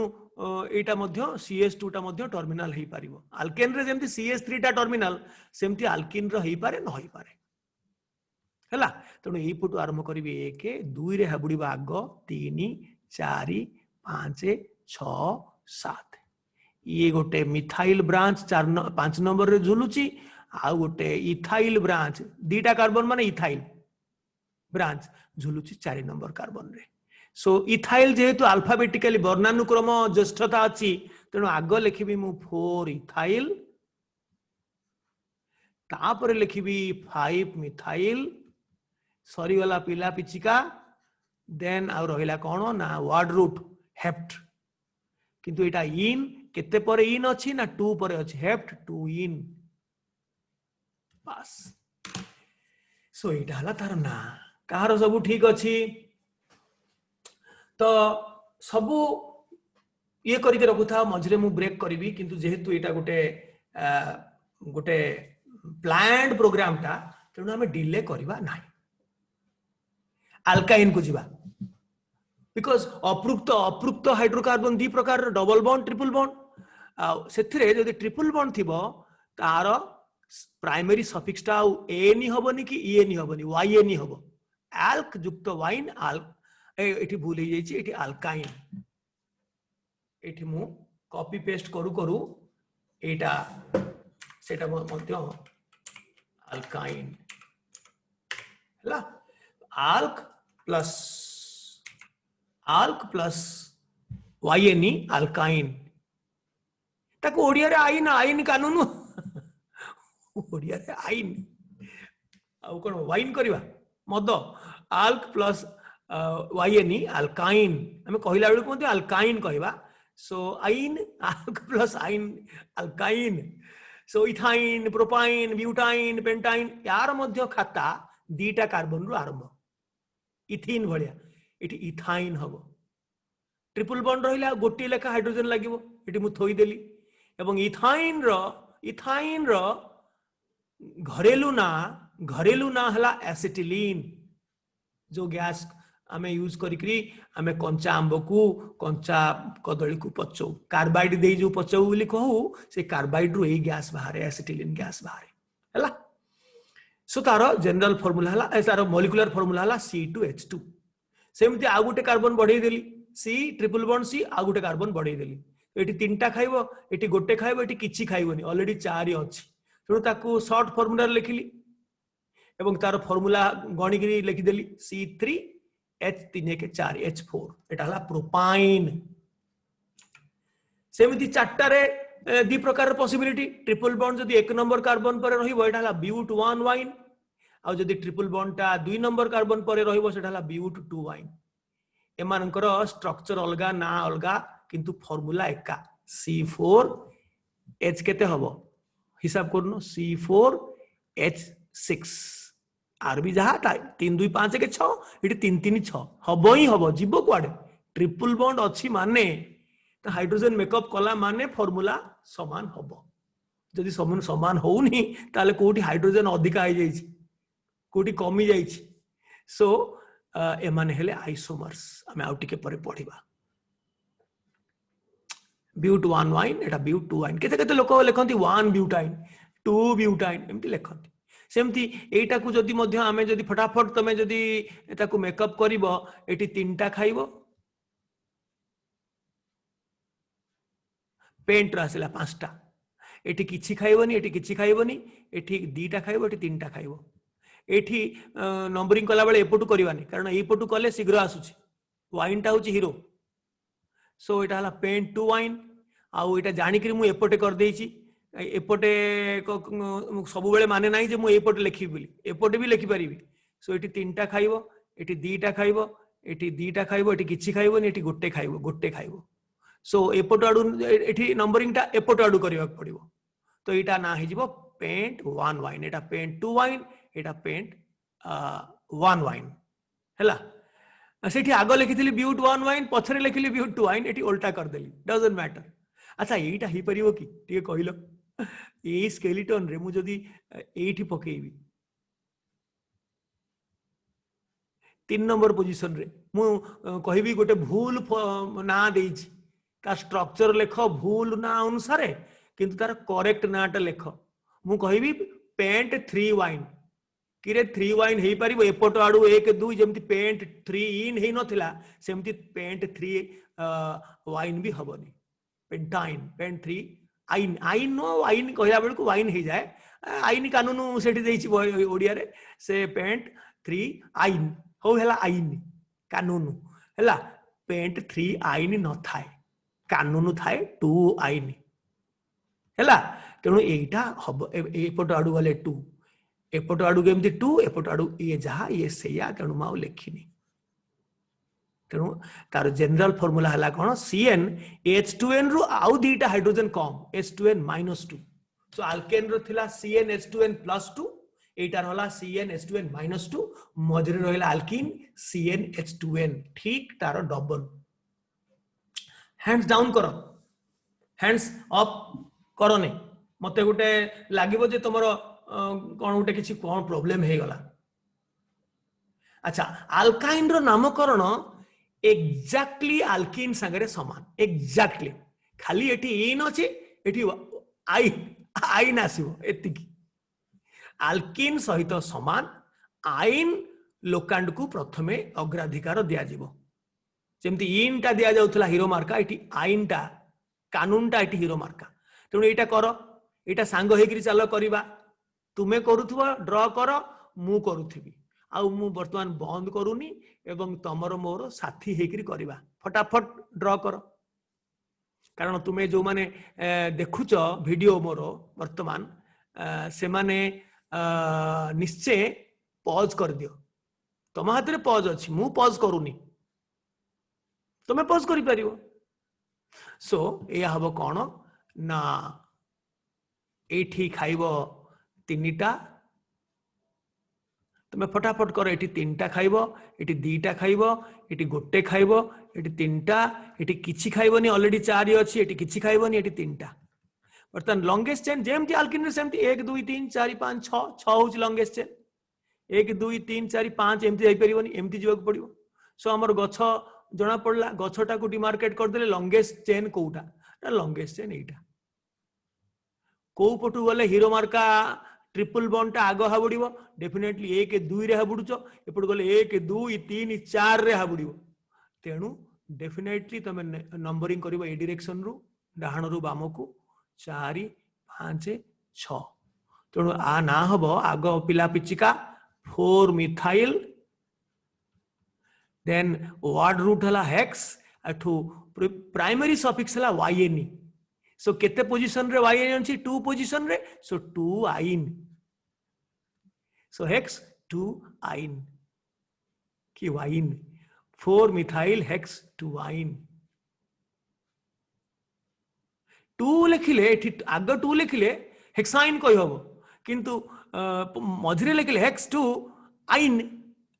एटा मध्य CH2 टा मध्य टर्मिनल हे पारिबो आल्केन रे जेमती CH3 टा टर्मिनल सेमती आल्किन रो हे पारे न हे पारे हला तेनु एई पुटु आरंभ करिवि 1 2 रे हाबुडीबा आग 3 4 5 6 7 ये गोटे मिथाइल ब्रांच 5 नंबर रे झुलुची आ गोटे इथाइल ब्रांच दीटा कार्बन माने इथाइल ब्रांच झुलुची 4 नंबर कार्बन रे सो इथाइल जेहेतु अल्फाबेटिकली वर्णानुक्रम ज्येष्ठता अछि तेणु आग लिखिबी मु 4 इथाइल तापर लिखिबी 5 मिथाइल सरी वाला पिला पिचिका देन आ रहिला कोन ना वर्ड रूट हेप्ट किंतु एटा इन केते पर इन अछि ना 2 पर अछि हेप्ट 2 इन पास सो एटा हला तार ना कार सब ठीक अछि तो सब ये करिके रखुथा मझरे मु ब्रेक करिवि किंतु जेहेतु एटा गोटे गोटे प्लान्ड प्रोग्राम ता तेणु हमें डिले करिबा नाही अल्काइन को जीवा बिकॉज अप्रुक्त हाइड्रोकार्बन दी प्रकार डबल बॉन्ड ट्रिपल बॉन्ड से जदि ट्रिपल बॉन्ड थिबो तार प्राइमरी सफिक्स टा एन हबनी कि ईएन हबनी वाईएन हबो आल्क युक्त वाइन आल्क एठी भूल ही जाइछि एठी अल्काइन एठी मु कॉपी पेस्ट करू करू एटा सेटा मध्य अल्काइन हला आल्क प्लस YNE अल्काइन ताको ओडिया रे आईन आईन कानून ओडिया रे आईन आउ कोन वाइन करबा मद आल्क प्लस वाइएनी अल्काइन हमें कहला बेलू कहते अल्काइन कहबा सो आइन आल्क प्लस आइन अल्काइन सो इथाइन प्रोपाइन ब्यूटाइन पेंटाइन यार मध्य खाता दीटा कार्बन रु आरंभ इथिन भलिया इठी इथाइन हबो ट्रिपल बॉन्ड रहिला गोटी लेखा हाइड्रोजन लागिवो इठी मु थोई देली एवं इथाइन रो घरेलू ना हला एसिटिलीन जो गैस आमे यूज करी आमे कंचा आंब को कंचा कदली को पचौ कार्बाइड दे जो पचौ बोली कहू से कार्बाइड रो ए गैस बाहर एसिटिलीन गैस बाहर हला सो तार जनरल फार्मूला हला तार मॉलिक्यूलर फार्मूला हला C2H2 सेमती आ गुटे कार्बन बढ़ाई देली C ट्रिपल बॉन्ड C आ गुटे कार्बन बढ़ाई देली एटी तीनटा खाइबो एटी गोटे खाइबो एटी किछि खाइबोनी ऑलरेडी 4 अछि तेणु ताकू शॉर्ट फार्मूला लिखिली एवं तार फार्मूला गणिगिरी लिखिदेली C3H3 H4 एटा हला प्रोपाइन सेमती चारटारे दी प्रकार पॉसिबिलिटी ट्रिपल बॉन्ड जदी एक नंबर कार्बन पर रहिबो एटा हला ब्यूट 1 वाइन आ जदी ट्रिपल बॉन्ड ता 2 नंबर कार्बन पर रहिबो सेटा हला ब्यूट 2 वाइन एमानकर स्ट्रक्चर अलगा ना अलगा किंतु फार्मूला एका C4H केते हबो हिसाब करनो C4H6 आर भी जहा 3 2 5 के 6 इटी 3 3 6 हबो ही हबो जीवो कुआडे ट्रिपल बॉन्ड अछि माने तो हाइड्रोजन मेकअप कला माने फार्मूला समान हबो जदि समान होउनी ताले कोठी हाइड्रोजन अधिका आइ जाइछि कोठी कमी जाइछि सो एमाने हेले आइसोमर्स हमें आउट के परे पढिबा ब्यूट 1 वाइन एटा ब्यूट 2 वाइन केते केते लोक लेखंती 1 ब्यूटाइन 2 ब्यूटाइन एमती लेखंती सेमती एटा को जदि मध्य आमे जदि फटाफट तमे जदि एटाको मेकअप करिवो एटी तीनटा खाइबो पेंट रासिला 5टा एटी किछि खाइबोनी एटी किछि खाइबोनी एटी 2टा खाइबो एटी 3टा खाइबो एठी नंबरिंग कला बेले एपटू करबानी कारण एपटू कले शीघ्र आसुची वाइन टा होची हीरो सो एटा हला पेंट 2 वाइन आउ एटा जानि कि मु एपटे कर देइची एपटे सब बेले माने नाही जे मु एपटे लिखि बोली एपटे भी लिखि परिबी सो एटी 3टा खाइबो एटी 2टा खाइबो एटी 2टा खाइबो एटी किछि खाइबोनी एटी गोटे खाइबो सो एपट आडू एठी नंबरिंग टा एपट आडू करिया पड़िबो तो एटा ना हिजिबो पेंट 1 वाइन एटा पेंट 2 वाइन एटा पेंट 1 वाइन हैला सेठी आगो लिखिथिली ब्यूट 1 वाइन पछरे लिखिली ब्यूट 2 वाइन एठी उल्टा कर देली डजंट मैटर अच्छा एटा ही परिबो की टिके कहिलो ए स्केलेटन रे मु जदी एठी पकेइबी 3 नंबर पोजीशन रे मु कहिबी गोटे भूल ना देइछि का स्ट्रक्चर लेख भूल ना अनुसार किंतु तार करेक्ट नाटा लेख मु कहिबी पेंट 3 वाइन किरे 3 वाइन हेई परिबो एपट आडू 1 2 जेमति पेंट 3 इन हेई नथिला सेमति पेंट 3 वाइन भी हबनी पेंटाइन पेंट 3 आइन आइन नो वाइन कहला बेलको वाइन हेई जाए आइन कानून सेठी देइछि ओडिया रे से पेंट 3 आइन हो हेला आइन कानून हेला पेंट 3 आइन न थाए कानून थाए 2 आइन हेला तेणु एटा हब एपट आडू वाले 2 एपट आडू केमती 2 एपट आडू ये जहा ये सेया तेणु माउ लेखिनी तेणु तार जनरल फार्मूला हला कोन CnH2n रु आउ दीटा हाइड्रोजन कम H2n-2 सो अल्केन रो थिला CnH2n+2 एटार होला CnH2n-2 मजरे रहला अल्कीन CnH2n ठीक तार डबल हैंड्स डाउन करो हैंड्स अप करो नहीं मते गुटे लागिबो जे तमरो कोन गुटे किछि कोन प्रॉब्लम हे गला अच्छा अल्काइन रो नामकरण एग्जैक्टली अल्कीन संगरे समान एग्जैक्टली खाली एठी इन अछि एठी आइन आसीबो एतिकी अल्कीन सहित समान आइन लोकांड को प्रथमे अग्राधिकार दिया जिवो जेमति इन टा दिया जाउथला हीरो मार्का एठी आइन टा कानून टा एठी हीरो मार्का तेणु एटा करो एटा सांग हेकरी चालो करिबा तुमे करूथबो ड्रॉ करो मु करूथिबी आउ मु वर्तमान बंद करूनी एवं तमरो मोर साथी हेकरी करिबा फटाफट ड्रॉ करो कारण तुम्हें जो माने देखुच वीडियो मोर वर्तमान से माने निश्चय पॉज कर दियो तुम हाथ में पॉज अच्छी मु पॉज करूनी तुम्हें पॉज करि परिबो सो या हबो कोन ना एठी खाइबो तीनटा तुम्हें फटाफट कर एटी तीनटा खाइबो एटी दीटा खाइबो एटी गोटे खाइबो एटी तीनटा एटी किछि खाइबोनी ऑलरेडी 4 अछि एटी किछि खाइबोनी एटी तीनटा बर्तमान लॉन्गेस्ट चेन जेमती अल्किन रे सेमती 1 2 3 4 5 6 6 होची लॉन्गेस्ट चेन 1 2 3 4 5 एमती जाई परिबोनी एमती जीवक पड़िबो सो हमर गछ जना पड़ला गछटा को डिमार्केट कर देले लॉन्गेस्ट चेन कोउटा ना लॉन्गेस्ट चेन एटा को पटु गले हीरो मार्का ट्रिपल बॉन्ड टा आग हाबुड़िबो डेफिनेटली 1 2 रे हाबुडुचो एपट गले 1 2 3 4 रे हाबुड़िबो तेनु डेफिनेटली तमे नंबरिंग करिवो ए डायरेक्शन रु डाहाण रु बाम को 4 5 6 तेनु आ ना हबो आग पिला पिचिका 4 मिथाइल देन वर्ड रूट हला हेक्स अठु प्राइमरी सफिक्स हला वाइएन सो केते पोजीशन रे वाइएन अछि 2 पोजीशन रे सो 2 आइन सो हेक्स 2 आइन की वाइन 4 मिथाइल हेक्स 2 आइन 2 लिखिले एठी आग 2 लिखिले हेक्साइन कहि हबो किंतु मझरे लिखिले हेक्स 2 आइन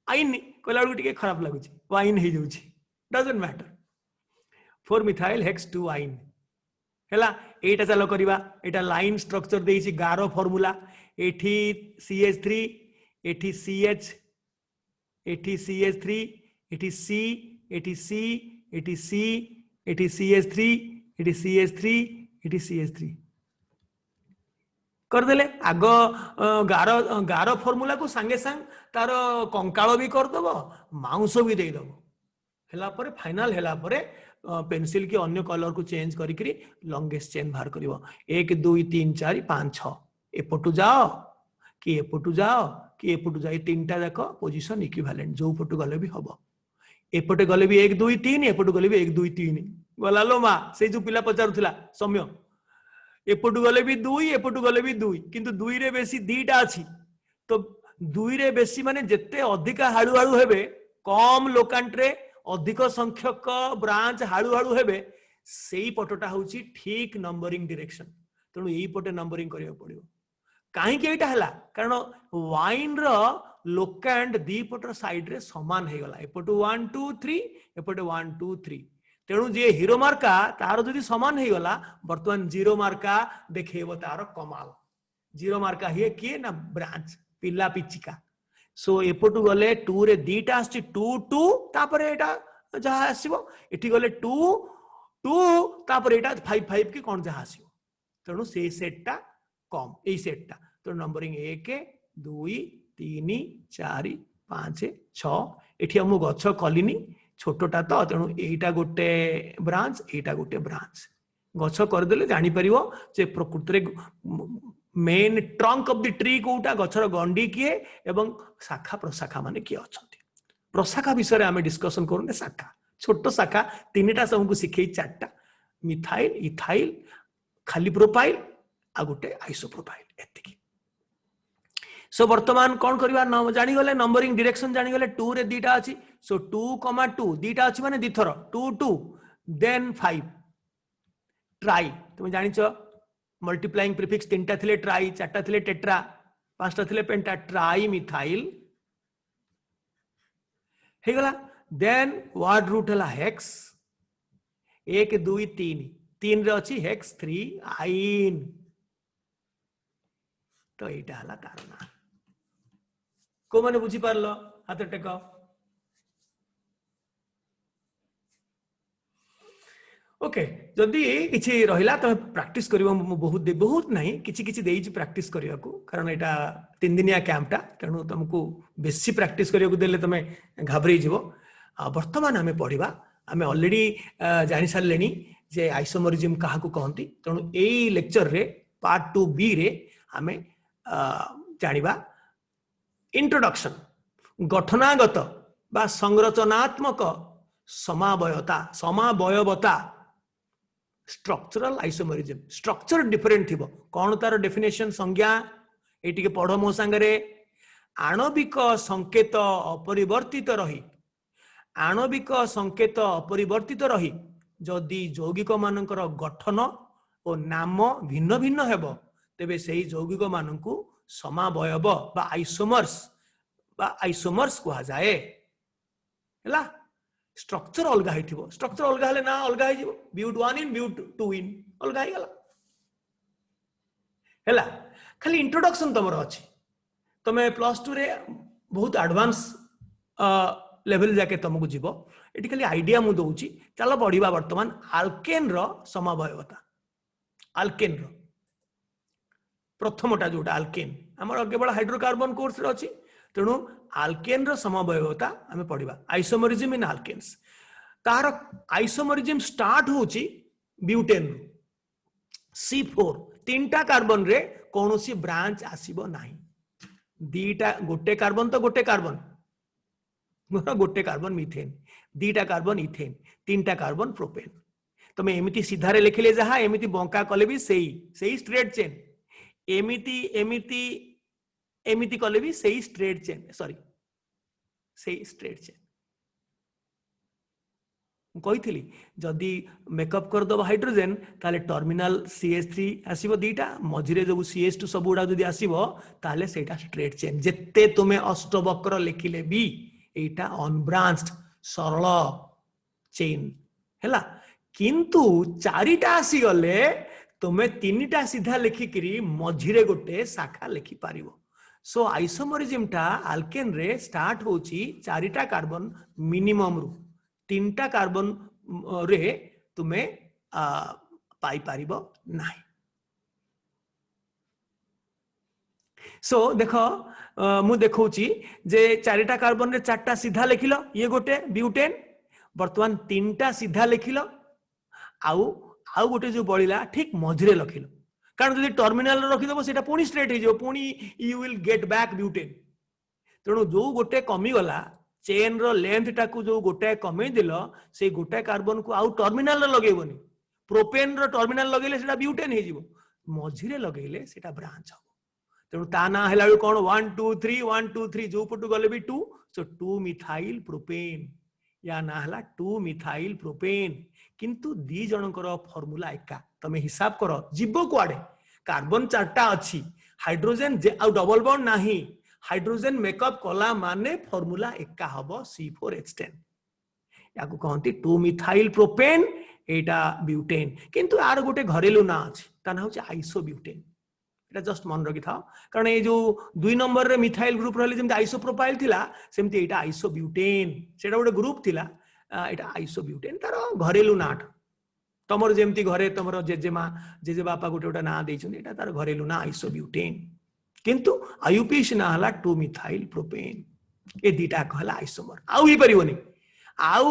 आइन कहला टिके खराब लागुची वाइन हे जाउची डजंट मैटर 4 मिथाइल हेक्स 2 आइन हैला एटा चलो करिबा एटा लाइन स्ट्रक्चर देइची गारो फार्मूला एठी CH3 एठी CH एठी CH3 एठी C एठी C एठी C एठी CH3 एठी CH3 एठी CH3 कर देले आग गारो गारो फार्मूला को संगे संग तार कंकाळ भी कर दबो माउस भी दे दबो हैला परे फाइनल हैला परे पेंसिल की अन्य कलर को चेंज करी लॉन्गेस्ट चेन बाहर करिवो 1 2 3 4 5 6 एपटू जाओ कि एपटू जाओ कि एपटू जाई तीनटा जाक पोजीशन इक्विवेलेंट जो पटू गले भी हबो एपटे गले भी 1 2 3 एपटू गले भी 1 2 3 गला लो मा से जो पिला पचारुथला सौम्य एपटू गले भी 2 एपटू गले भी 2 किंतु 2 रे बेसी दीटा अछि तो 2 रे बेसी माने जत्ते अधिक हाळु हाळु हेबे कम लोकांट रे अधिक संख्यक ब्रांच हाळु हाळु हेबे सेई पटोटा होची ठीक नंबरिंग डायरेक्शन तेणु एई पटे नंबरिंग करियो पड़ियो काहे के एटा हला कारण वाइन रो लोकांट दी पटर साइड रे समान हे गला एपटो 1 2 3 एपटे 1 2 3 तेणु जे हीरो मार्का तार जदि समान हे गला वर्तमान जीरो मार्का देखेबो तार कमाल जीरो मार्का हे किए ना ब्रांच पिला पिचिका सो एपटू गले 2 रे दीटा आछि 2 2 तापरे एटा जहा आसीबो एठी गले 2 2 तापरे एटा 5 5 की कोन जहा आसीबो तेणु से सेटटा कम एई सेटटा तो नंबरिंग 1 2 3 4 5 6 एठी हम गछ कलिनी छोटटा तो तेणु एटा गोटे ब्रांच गछ कर देले जानि परिवो जे प्रकृति रे main trunk of the tree कोटा गछर गंडी किए एवं शाखा प्रशाखा माने किए अछंती प्रशाखा विषय आमे डिस्कशन करूने शाखा छोट शाखा तीनटा सबको सिखै चारटा मिथाइल इथाइल खाली प्रोपाइल आ गोटे आइसोप्रोपाइल एतिकी सो वर्तमान कौन करबा जानि गले नंबरिंग डायरेक्शन जानि गले 2 रे दीटा अछि सो 2,2 दीटा अछि माने दिथर 2 2 देन 5 ट्राई तुम जानिचो मल्टीप्लाइंग प्रीफिक्स तीनटा थिले ट्राई चारटा थिले टेट्रा पांचटा थिले पेंटा ट्राई मिथाइल हे गला देन वर्ड रूट हला हेक्स 1 2 3 3 रे अछि हेक्स 3 आइन तो एटा हला कारण को माने बुझी पारलो हाथ टेक ओके जदि किछि रहिला त प्रैक्टिस करिवो बहुत बहुत नहीं किछि किछि देइछि प्रैक्टिस करिया को कारण एटा 3 दिनिया कैंपटा तेणु तुमको बेसी प्रैक्टिस करिया को देले तमे घाबरे जीवो वर्तमान हमें पढ़िबा हमें ऑलरेडी जानि सारलेनी जे आइसोमरिज्म काहा को कहंती तेणु एई लेक्चर रे पार्ट 2B रे हमें जानिबा इंट्रोडक्शन गठनागत बा संरचनात्मक समावयता स्ट्रक्चरल आइसोमरिज्म स्ट्रक्चर डिफरेंट थिबो कोन तार डेफिनेशन संज्ञा एटिके पढ़ो मो संगरे आणविक संकेत अपरिवर्तित रही आणविक संकेत अपरिवर्तित रही जदि यौगिक मानकर गठन और नाम भिन्न भिन्न हेबो तेबे सेही यौगिक मानकु समावयव बा आइसोमर्स कहा जाए हला स्ट्रक्चर अलगा हिथिबो स्ट्रक्चर अलगा हले ना अलगा हिजिबो ब्यूट 1 इन ब्यूट 2 इन अलगा hi गला हला खाली इंट्रोडक्शन तमर अछि तमे प्लस 2 रे बहुत एडवांस लेवल जाके तुमको जीव ये खाली आइडिया मु दउची चलो बढ़िबा वर्तमान आल्केन रो समावयवता आल्केन रो प्रथमटा जोटा आल्केन हमर केवल हाइड्रोकार्बन कोर्स रे अछि तेणु आल्केन रो समावयवता हमें पढ़िबा आइसोमरिज्म इन आल्केन्स तार आइसोमरिज्म स्टार्ट होची ब्यूटेन C4 तीनटा कार्बन रे कोनोसी ब्रांच आसीबो नाही दीटा गोटे कार्बन तो गोटे कार्बन गोटे कार्बन मिथेन दीटा कार्बन इथेन तीनटा कार्बन प्रोपेन तमे एमिति सीधारे लिखले जहा एमिति बंका कले भी सेही स्ट्रेट चेन एमिति एमिति एमिति कले भी सेही स्ट्रेट चेन सॉरी सेही स्ट्रेट चेन कही जदि मेकअप कर दब हाइड्रोजन ताले टर्मिनल CH3 आसीबो दीटा मझिरे जो CH2 सब गुडा जदि आसीबो ताले सेटा स्ट्रेट चेन जेते तुमे अष्टवक्र लिखिले भी एटा अनब्रांच्ड सरल चेन हैला किंतु चारिटा आसी गले तुमे तीनटा सीधा लिखिकरी मझिरे गोटे शाखा लिखि पारिबो सो आइसोमरिज्म टा आल्केन रे स्टार्ट होची चारिटा कार्बन मिनिमम रु तीनटा कार्बन रे तुमे पाई पारिबो नाही सो देखो मु देखौची जे चारिटा कार्बन रे चारटा सीधा लिखिलो ये गोटे ब्यूटेन वर्तमान तीनटा सीधा लिखिलो आउ आउ गोटे जो बळिला ठीक मझिरे लखिलो कारण जदि टर्मिनल रे रखि दबो सेटा पुनी स्ट्रेट हे जो पुनी you will get back butane तेणु जो गोटे कमी गला चेन रो लेंथ टाकू जो गोटे कमे दिलो से गोटे कार्बन को आउ टर्मिनल रे लगेबोनी प्रोपेन रो टर्मिनल लगेले सेटा ब्यूटेन हे जिवो मझिरे लगेले सेटा ब्रांच हो तेणु ता ना हैला कोन 1 2 3 1 2 3 जो पटु गले भी 2 सो 2 मिथाइल प्रोपेन या ना हैला 2 मिथाइल प्रोपेन किंतु दी जनकर फार्मूला एका तमे हिसाब करो जीव कुआडे कार्बन चारटा अछि हाइड्रोजन आ डबल बॉन्ड नाही हाइड्रोजन मेकअप कला माने फार्मूला एका हबो C4H10 याकू कहंती 2 मिथाइल प्रोपेन एटा ब्यूटेन किंतु आर गोटे घरेलू ना अछि ता ना होची आइसोब्यूटेन एटा जस्ट मन रखि थाओ कारण ए जो 2 नंबर रे मिथाइल ग्रुप रहले जेमति आइसोप्रोपाइल थिला सेमति एटा आइसोब्यूटेन सेटा गोटे ग्रुप थिला एटा आइसोब्यूटेन तार घरेलू नाट तमर जेमति घरे तमर जेजेमा जेजे बापा गोटे गोटे ना दैछन एटा तार घरेलू ना आइसोब्यूटेन किंतु आयुपीस ना हला 2 मिथाइल प्रोपेन ए दीटा कहला आइसोमर आउ ही परिबोनी आउ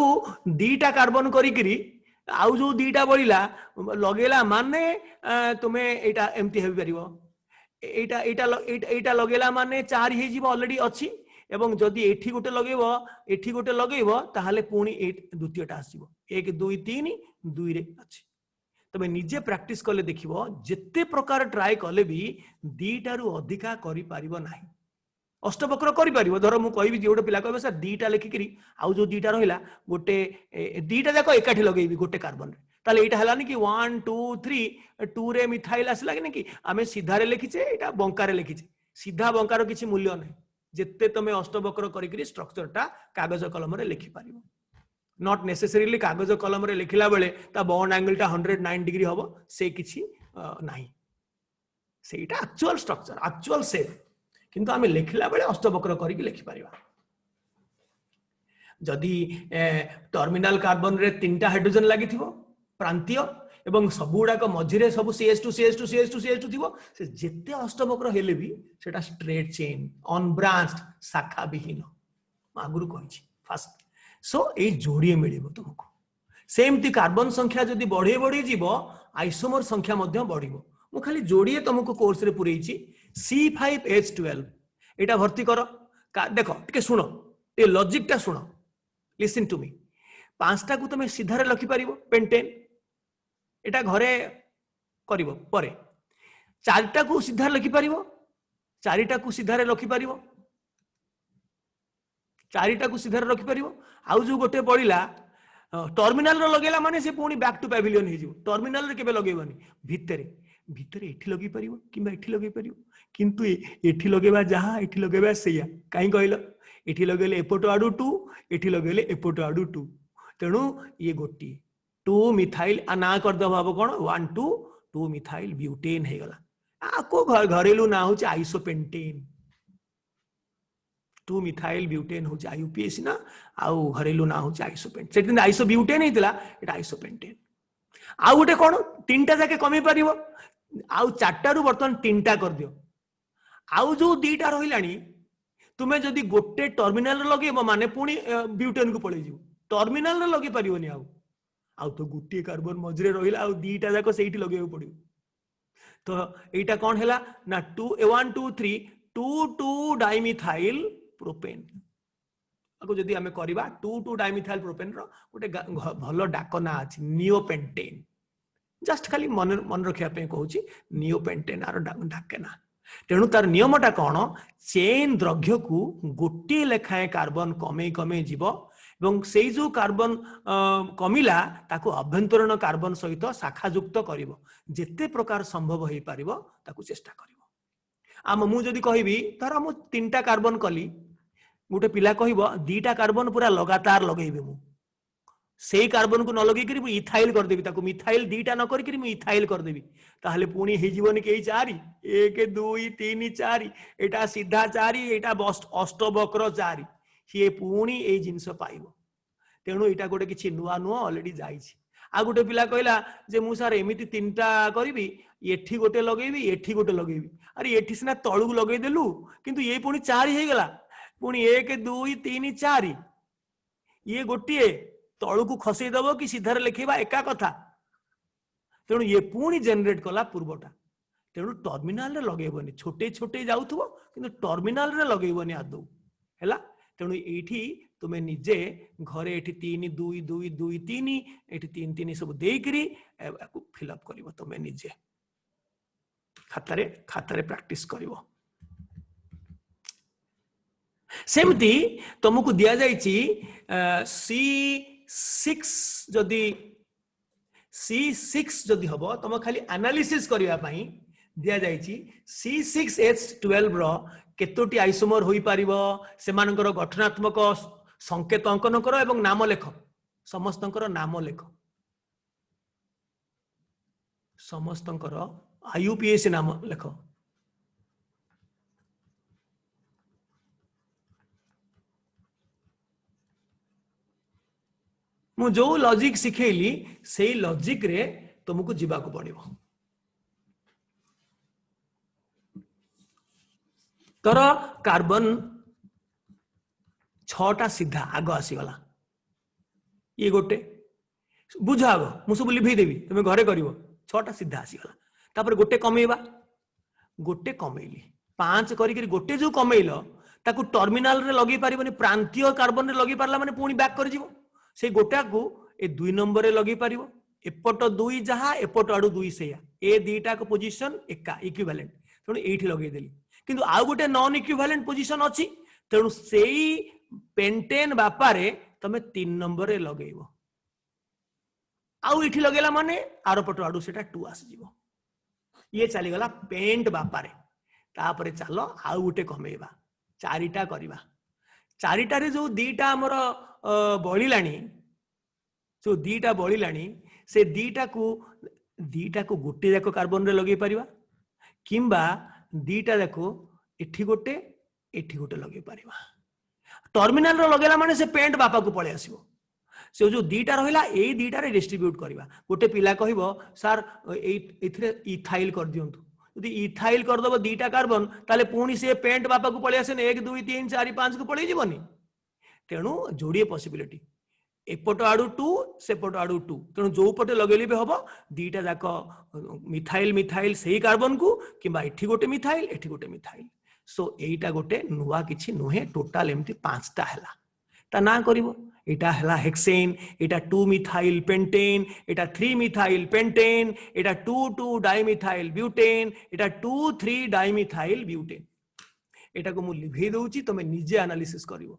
दीटा कार्बन करिकरी आउ जो दीटा बळिला लगेला माने तुमे एटा एमती हेबि परिबो एटा एटा एटा लगेला माने 4 हे जीव ऑलरेडी अछि एवं जदि एठी गोटे लगेबो ताहाले पुनी द्वितीयटा आसीबो 1 2 3 2 रे अछि तबे निजे प्रैक्टिस करले देखिबो जेते प्रकार ट्राई करले भी दीटा रु अधिका करि पारिबो नाही अष्टवक्र करि पारिबो धर मु कहबी जे गोटे पिला कहबे सर दीटा लेखिकरी आउ जो दीटा रहिला गोटे दीटा जाको एकाठी लगेबी गोटे कार्बन रे ताले एटा हलानी कि 1 2 3 2 रे मिथाइल आसला कि कि आमे सीधा रे लिखिचे एटा बंका रे लिखिचे सीधा बंकार किछि मूल्य नै जेते तमे अष्टवक्र करिकरी स्ट्रक्चर टा कागज कलम रे लिखि पारिबो नॉट नेसेसरीली कागज कलम रे लिखिला बेले ता बॉन्ड एंगल टा 109 डिग्री हबो से किछि नाही सेटा एक्चुअल स्ट्रक्चर एक्चुअल शेप किंतु आमे लिखिला बेले अष्टवक्र करिकि लिखि पारिबा जदि टर्मिनल कार्बन रे तीनटा हाइड्रोजन लागि थिबो प्रांतीय एवं सबुडा को मझिरे सब CH2 CH2 CH2 CH2 थिबो से जेते अष्टवक्र हेले भी सेटा स्ट्रेट चेन अनब्रांच्ड शाखा विहीन आगुरु कहिछि फास्ट सो ए जोड़िए मिलिबो तुमको सेमती कार्बन संख्या जदि बढ़े बढ़े जीवो आइसोमर संख्या मध्य बढ़िबो मु खाली जोड़िए तुमको कोर्स रे पुरैछि C5H12 एटा भर्ती करो देखो टिके सुनो ए लॉजिक टा सुनो लिसन टू मी पांचटा को तुम सीधारे लखि पारिबो पेंटेन एटा घरे करिवो परे चारिटा को सीधा लिखि पारिवो चारिटा को सीधा रखि पारिवो चारिटा को सीधा रखि पारिवो आउ जो गोटे पड़िला टर्मिनाल रो लगेला माने से पुणी बैक टू पैविलियन हे जिवो टर्मिनाल रे केबे लगेबनी भितरे भितरे एठी लगे पारिवो किबा एठी लगे पारिवो किंतु एठी लगेबा जहा एठी लगेबा सेया काई कहलो एठी लगेले एपोटो आडू 2 एठी लगेले एपोटो आडू 2 तेणु ये गोटी 2 मिथाइल आ ना कर दबा कोन 1 2 2 मिथाइल ब्यूटेन हे गला आको घरेलू ना होचे आइसोपेंटेन 2 मिथाइल ब्यूटेन होचे आईयूपीएसी ना आउ घरेलू ना होचे आइसोपेंटेन सेदिन आइसो ब्यूटेन हेतिला एटा आइसोपेंटेन आउ गोटे कोन तीनटा जाके कमी परिबो आउ चारटा रु बर्तन तीनटा कर दियो आउ जो दीटा रहिलानी तुमे जदी गोटे टर्मिनल लगेबो माने पुणी ब्यूटेन को पळे जिवो टर्मिनल रे लगे परिबोनी आउ तो गुटी कार्बन मजरे रहिला आउ दीटा जाको सेठी लगेबो पड़ियो तो एटा कोन हैला ना 2 1 2 3 2 2 डाइमिथाइल प्रोपेन आको जदी हमें करबा 2 2 डाइमिथाइल प्रोपेन रो गोटे भलो डाकना अछि नियोपेंटेन जस्ट खाली मन रखिया पे कहूची नियोपेंटेन आरो डाकना तेणु तार नियमटा कौन चेन द्रव्य को गोटे लेखाएं कार्बन कमे कमे जीव एवं से जो कार्बन कमिला ताको अभ्यंतरण कार्बन सहित शाखायुक्त करिवो जेते प्रकार संभव होई पारिवो ताको चेष्टा करिवो आम मु जदी कहबी तार मु तीनटा कार्बन कली गोटे पिला कहबो दीटा कार्बन पूरा लगातार लगेबे मु से कार्बन को न लगे करी इथाइल कर देबी ताको मिथाइल दीटा न करी करी मु इथाइल कर देबी ताहले पुणी हे जीवन के 4 1 2 3 4 एटा सीधा 4 एटा अष्टवक्र 4 ये पुणी ए जिंस पाइबो तेणु एटा गोटे किछि नुआ नुआ ऑलरेडी जाइछि आ गोटे पिला कहला जे मु सर एमिति तीनटा करिवि एठी गोटे लगेबी एठी गोटे लगेबी अरे एठी सिना तळु लगेई देलु किंतु ये पुणी 4 हे गेला पुणी 1 2 3 4 ये गोटिए तळु को खसई दबो कि सीधार लिखेबा एका कथा तेणु ये पुणी जनरेट कला पूर्वटा तेणु टर्मिनाल रे लगेबनी छोटे छोटे जाउथबो किंतु टर्मिनाल रे लगेबनी आदौ हैला तेणु एठी तुमे निजे घरे एठी 3 2 2 2 3 एठी 3 3 सब देकरी को फिल अप करिवो तुमे निजे खातारे प्रैक्टिस करिवो सेमती तुमको दिया जाइछि C6 जदि हबो तुम खाली एनालिसिस करिया पई दिया जाइछि C6H12 रो केतोटी आइसोमर होई पारिबो सेमानकर गठनात्मक संकेत अंकन करो एवं नाम लेख समस्तंकर नाम लेख समस्तंकर आईयूपीएसी नाम लेख मु जो लॉजिक सिखेली से लॉजिक रे तुमको जीवा को पड़िबो तर कार्बन 6टा सीधा आग आसीगला ये गोटे बुझ आग मु सब लिभे देबी तुम घरे करिवो 6टा सीधा आसीगला तापर गोटे कमेइबा गोटे कमेइली 5 करी गोटे जो कमेइलो ताकू टर्मिनल रे लगे पारिबनी प्रांतीय कार्बन रे लगे पारला माने पुणी बैक कर जीवो से गोटा को ए 2 नंबर रे लगे पारिबो एपट 2 जहा एपट आडू 2 सेया ए दीटा को पोजीशन एका इक्विवेलेंट तेणु एठी लगे देली किंतु आ गोटे नॉन इक्विवेलेंट पोजीशन अछि तेणु सेई पेंटेन बापारे तमे 3 नंबर रे लगेइबो आउ एठी लगेला माने आरो पट आडू सेटा 2 आसी जीवो ये चली गला पेंट बापारे तापरे चलो आउ गोटे कमेइबा 4टा करिबा 4टा रे जो दीटा हमर बलिलानी जो दीटा बलिलानी से दीटा को गोटे जाको कार्बन रे लगे परिबा किंबा दीटा जाको एठी गोटे लगे परिबा टर्मिनल रो लगेला माने से पेंट बापा को पळे आसीबो से जो दीटा रहिला ए दीटा रे डिस्ट्रीब्यूट करबा गोटे पिला कहिबो सर एथिरे इथाइल कर दियंतु यदि इथाइल कर दबो दीटा कार्बन ताले पुणी से पेंट बापा को पळे आसेन 1 2 3 4 5 को पळे जीवनी तेणु जोड़िए पॉसिबिलिटी एपट आडू 2 सेपट आडू 2 तेणु जो पटे लगेली भी हबो दीटा जाक मिथाइल मिथाइल सेही कार्बन को किंबा एठी गोटे मिथाइल सो एटा गोटे नुआ किछि नुहे टोटल एमती 5टा हैला ता ना करिवो एटा हला हेक्सेन एटा 2 मिथाइल पेंटेन एटा 3 मिथाइल पेंटेन एटा 2 डाइमिथाइल ब्यूटेन एटा 2 डाइमिथाइल ब्यूटेन एटा को मु लिभे दउची तमे निजे एनालिसिस करिवो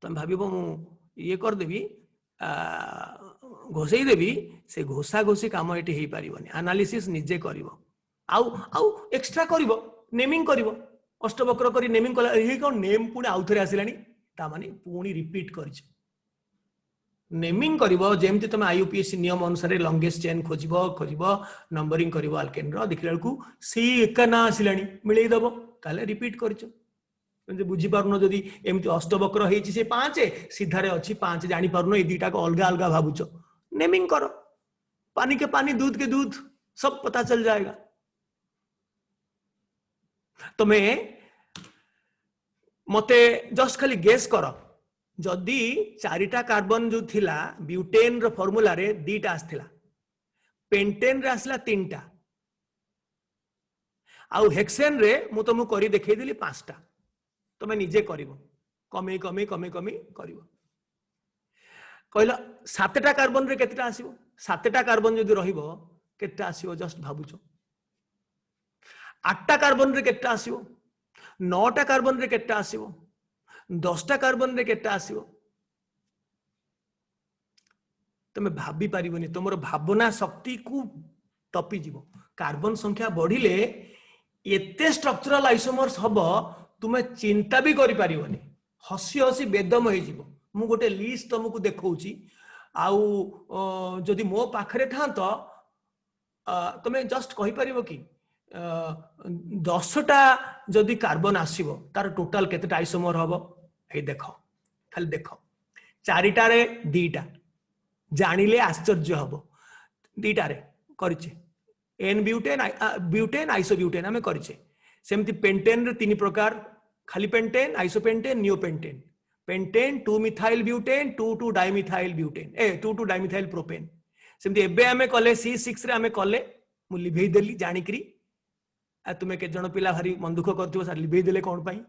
तमे भाबिबो मु ये कर देबी घोषई देवी से घोषा घोषी काम ये हो पारबनी एनालिसिस निजे कर एक्सट्रा कर नेमिंग कर अष्टवक्र कर नेमिंग कला कौन नेम पुणी आउ थे आसला माने पुणी रिपीट कर नेमिंग करमती तुम आईयूपीएससी नियम अनुसार लंगेस्ट चेन खोज खोज नंबरिंग कर आल्केन देखला बेलू सी एक ना आसला मिलईदेव ताले रिपीट कर बुझीपार जदि एमती अष्टवक्र होती से 5 सीधारे अच्छी 5 जापार ये दुटा को अलग अलग भावुच नेमिंग करो पानी के पानी दूध के दूध सब पता चल जाएगा तुम्हें मते जस्ट खाली गेस कर जदि 4टा कार्बन जो थिला ब्यूटेन रो फॉर्मूला रे 2टा आसथिला पेंटेन रे आसला 3टा आउ हेक्सेन रे मु तुमको करी देखै देली 5टा तुम्हें निजे करिवो कमे कमे कमे कमे करिवो कहला 7टा कार्बन रे केतेटा आसीबो 7टा कार्बन जदि रहिबो केतेटा आसीबो जस्ट भाबुचो 8टा कार्बन रे केतेटा आसीबो 9टा कार्बन रे केतेटा आसीबो 10टा कार्बन रे केतेटा आसीबो तमे भाबी पारिबोनी तुमरो भावना शक्ति को टपी जीवो कार्बन संख्या बढ़िले एते स्ट्रक्चरल आइसोमर्स हबो तुमे चिंता भी करि पारिबोनी हसी हसी बेदम हो जीवो मु गोटे लिस्ट तुमको देखौची आउ जदि मो पाखरे था तो तुमे जस्ट कहि परिबो कि 10टा जदि कार्बन आसीबो तार टोटल केतेटा आइसोमर हबो हे देखो खाली देखो 4टा रे 2टा जानिले आश्चर्य हबो 2टा रे करिचे एन ब्यूटेन ब्यूटेन आइसोब्यूटेन हमें करिचे सेमती पेंटेन रे 3 प्रकार खाली pentane isopentane neopentane pentane 2 methyl butane 2 dimethyl butane 2 dimethyl propane सेमती एबे हमें कले C6 रे हमें कले मु लिभेई देली जानिकरी तुम्हें के जन पिला भारी मन दुख करथिबो सर लिभेई देले कोन पई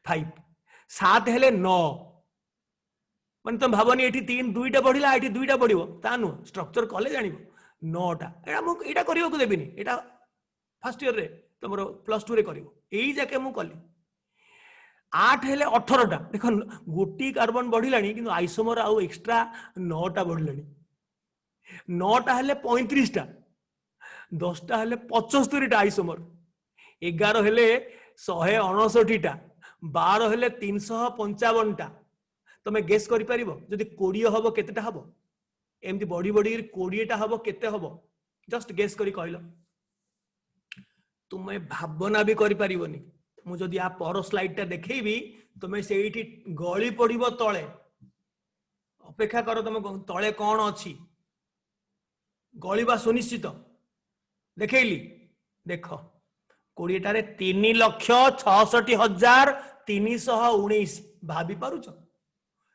5 7 हेले 9 मन तुम भावनी एठी 3 2टा बढ़िला एठी 2टा बढ़िबो ता नु स्ट्रक्चर कले जानिबो 9टा एटा मु एटा करियो को देबिनी एटा फर्स्ट ईयर रे तुमरो +2 रे करियो एई जाके मु कली 8 हेले 18टा देखो गोटी कार्बन बढ़िलानी किंतु आइसोमर आउ एक्स्ट्रा 9टा बढ़िलानी 9टा हेले 35टा 10टा हेले 75टा आइसोमर 11 हेले 159टा 12 हेले 355टा तमे गेस करि परिबो जदि 20 हबो केतेटा हबो एमती बड़ी बड़ी 20टा हबो केते हबो जस्ट गेस करि कहलो तुमे भावना भी करि परिबोनी मु जदि आ पर स्लाइड टा देखैबी तुमे सेठी गळी पड़िबो तळे अपेक्षा करो तुम तळे कोन अछि गळीबा सुनिश्चित देखैली देखो 20टा रे 3,66,319 भाबी पारुछ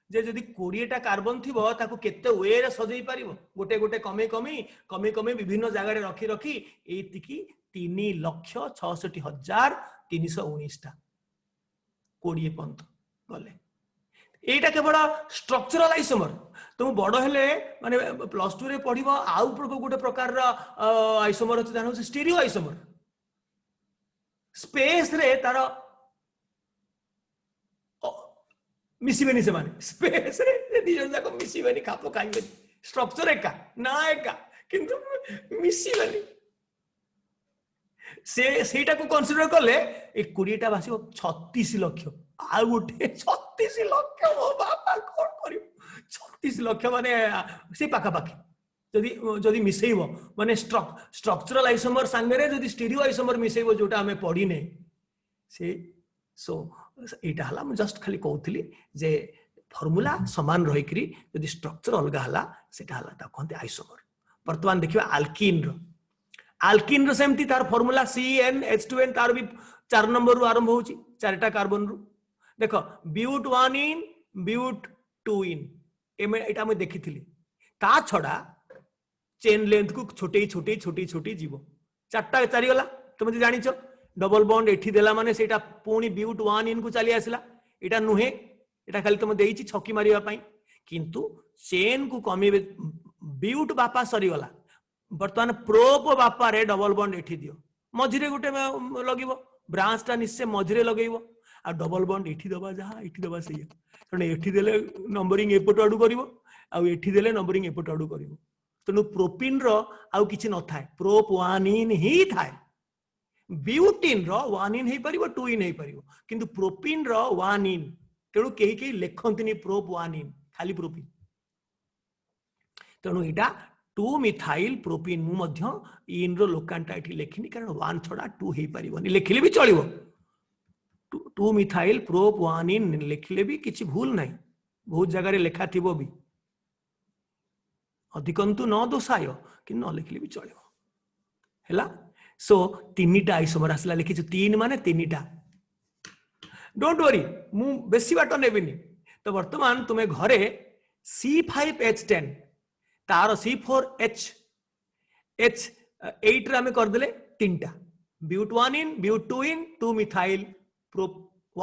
जे जदि 20टा कार्बन थिबो ताको केते वे रे सजै पारिबो गोटे गोटे कमे कमे कमे कमे विभिन्न जगह रे रखी रखी एतिकी 3,66,319 टा 20 पंत गले एटा केवल स्ट्रक्चरल आइसोमर तुम बड़ हेले माने +2 रे पढिबो आउ गोटे प्रकार आइसोमर अछि जानो स्टीरियो आइसोमर स्पेस रे तार मिसिबेनी से माने स्पेस रे दिजन जाको मिसिबेनी खापो खाइबे स्ट्रक्चर एका ना एका किंतु मिसिबेनी सेटा को कंसीडर करले ए 20टा बासिबो 36 लाख आ गोटे 36 लाख ओ बाबा कोन करियो 36 लाख माने से पाखा पाखी जदि जदि मिसेइबो माने स्ट्रक्चरल आइसोमर संगे रे जदि स्टीरियो आइसोमर मिसेइबो जोटा हमें पढी नै से सो एटा हला हम जस्ट खाली कहउतली जे फार्मूला समान रहिकरी जदि स्ट्रक्चर अलगा हला सेटा हला ता कहते आइसोमर वर्तमान देखिबा आल्कीन रो सेमती तार फार्मूला CnH2n तार भी 4 नंबर रु आरंभ होची 4टा कार्बन रु देखो ब्यूट 1 इन ब्यूट 2 इन एटा मैं देखिथिली ता छडा चेन लेंथ को छोटे छोटे छोटे छोटे जीवो 4टा 4 गला तुम जानिछ डबल बॉन्ड एठी देला माने सेटा पुणी ब्यूट 1 इन को चली आसला एटा नुहे एटा खाली तुम देइछि छकी मारिबा पई किंतु चेन को कमी ब्यूट बापा सरी गला वर्तमान प्रोप बापा रे डबल बॉन्ड एठी दियो मझिरे गुटे लगिवो ब्रांच टा निश्चय मझिरे लगेइबो आ डबल बॉन्ड एठी दबा जहा एठी दबा सही कारण एठी देले नंबरिंग एपट आडू करिवो आ एठी देले नंबरिंग एपट आडू करिवो तेणु प्रोपिन रो आउ किछि न थाए प्रोप 1 इन ही थाए ब्यूटिन रो 1 इन हे परिबो 2 इन हे परिबो किंतु प्रोपिन रो 1 इन तेणु केही केही लेखंतिनी प्रोप 1 इन खाली प्रोपिन तेणु एटा 2 मिथाइल प्रोपिन मु मध्य इन रो लोकांटा एठी लेखिनी कारण 1 छडा 2 हे परिबोनी लेखिले भी चलिबो 2 मिथाइल प्रोप 1 इन लेखिले भी किछि भूल नाही बहुत जगह रे लेखा थिबो भी अधिकंतु न दोषाय कि न लिखले भी चलिबो हैला सो तीनटा आइसोमर आसला लिखिछु 3 माने तीनटा डोंट वरी मु बेसी बाट नेबिनी तो वर्तमान तुमे घरे C5H10 तार C4H 8 रे हमें कर देले तीनटा ब्यूट 1 इन ब्यूट 2 इन 2 मिथाइल प्रोप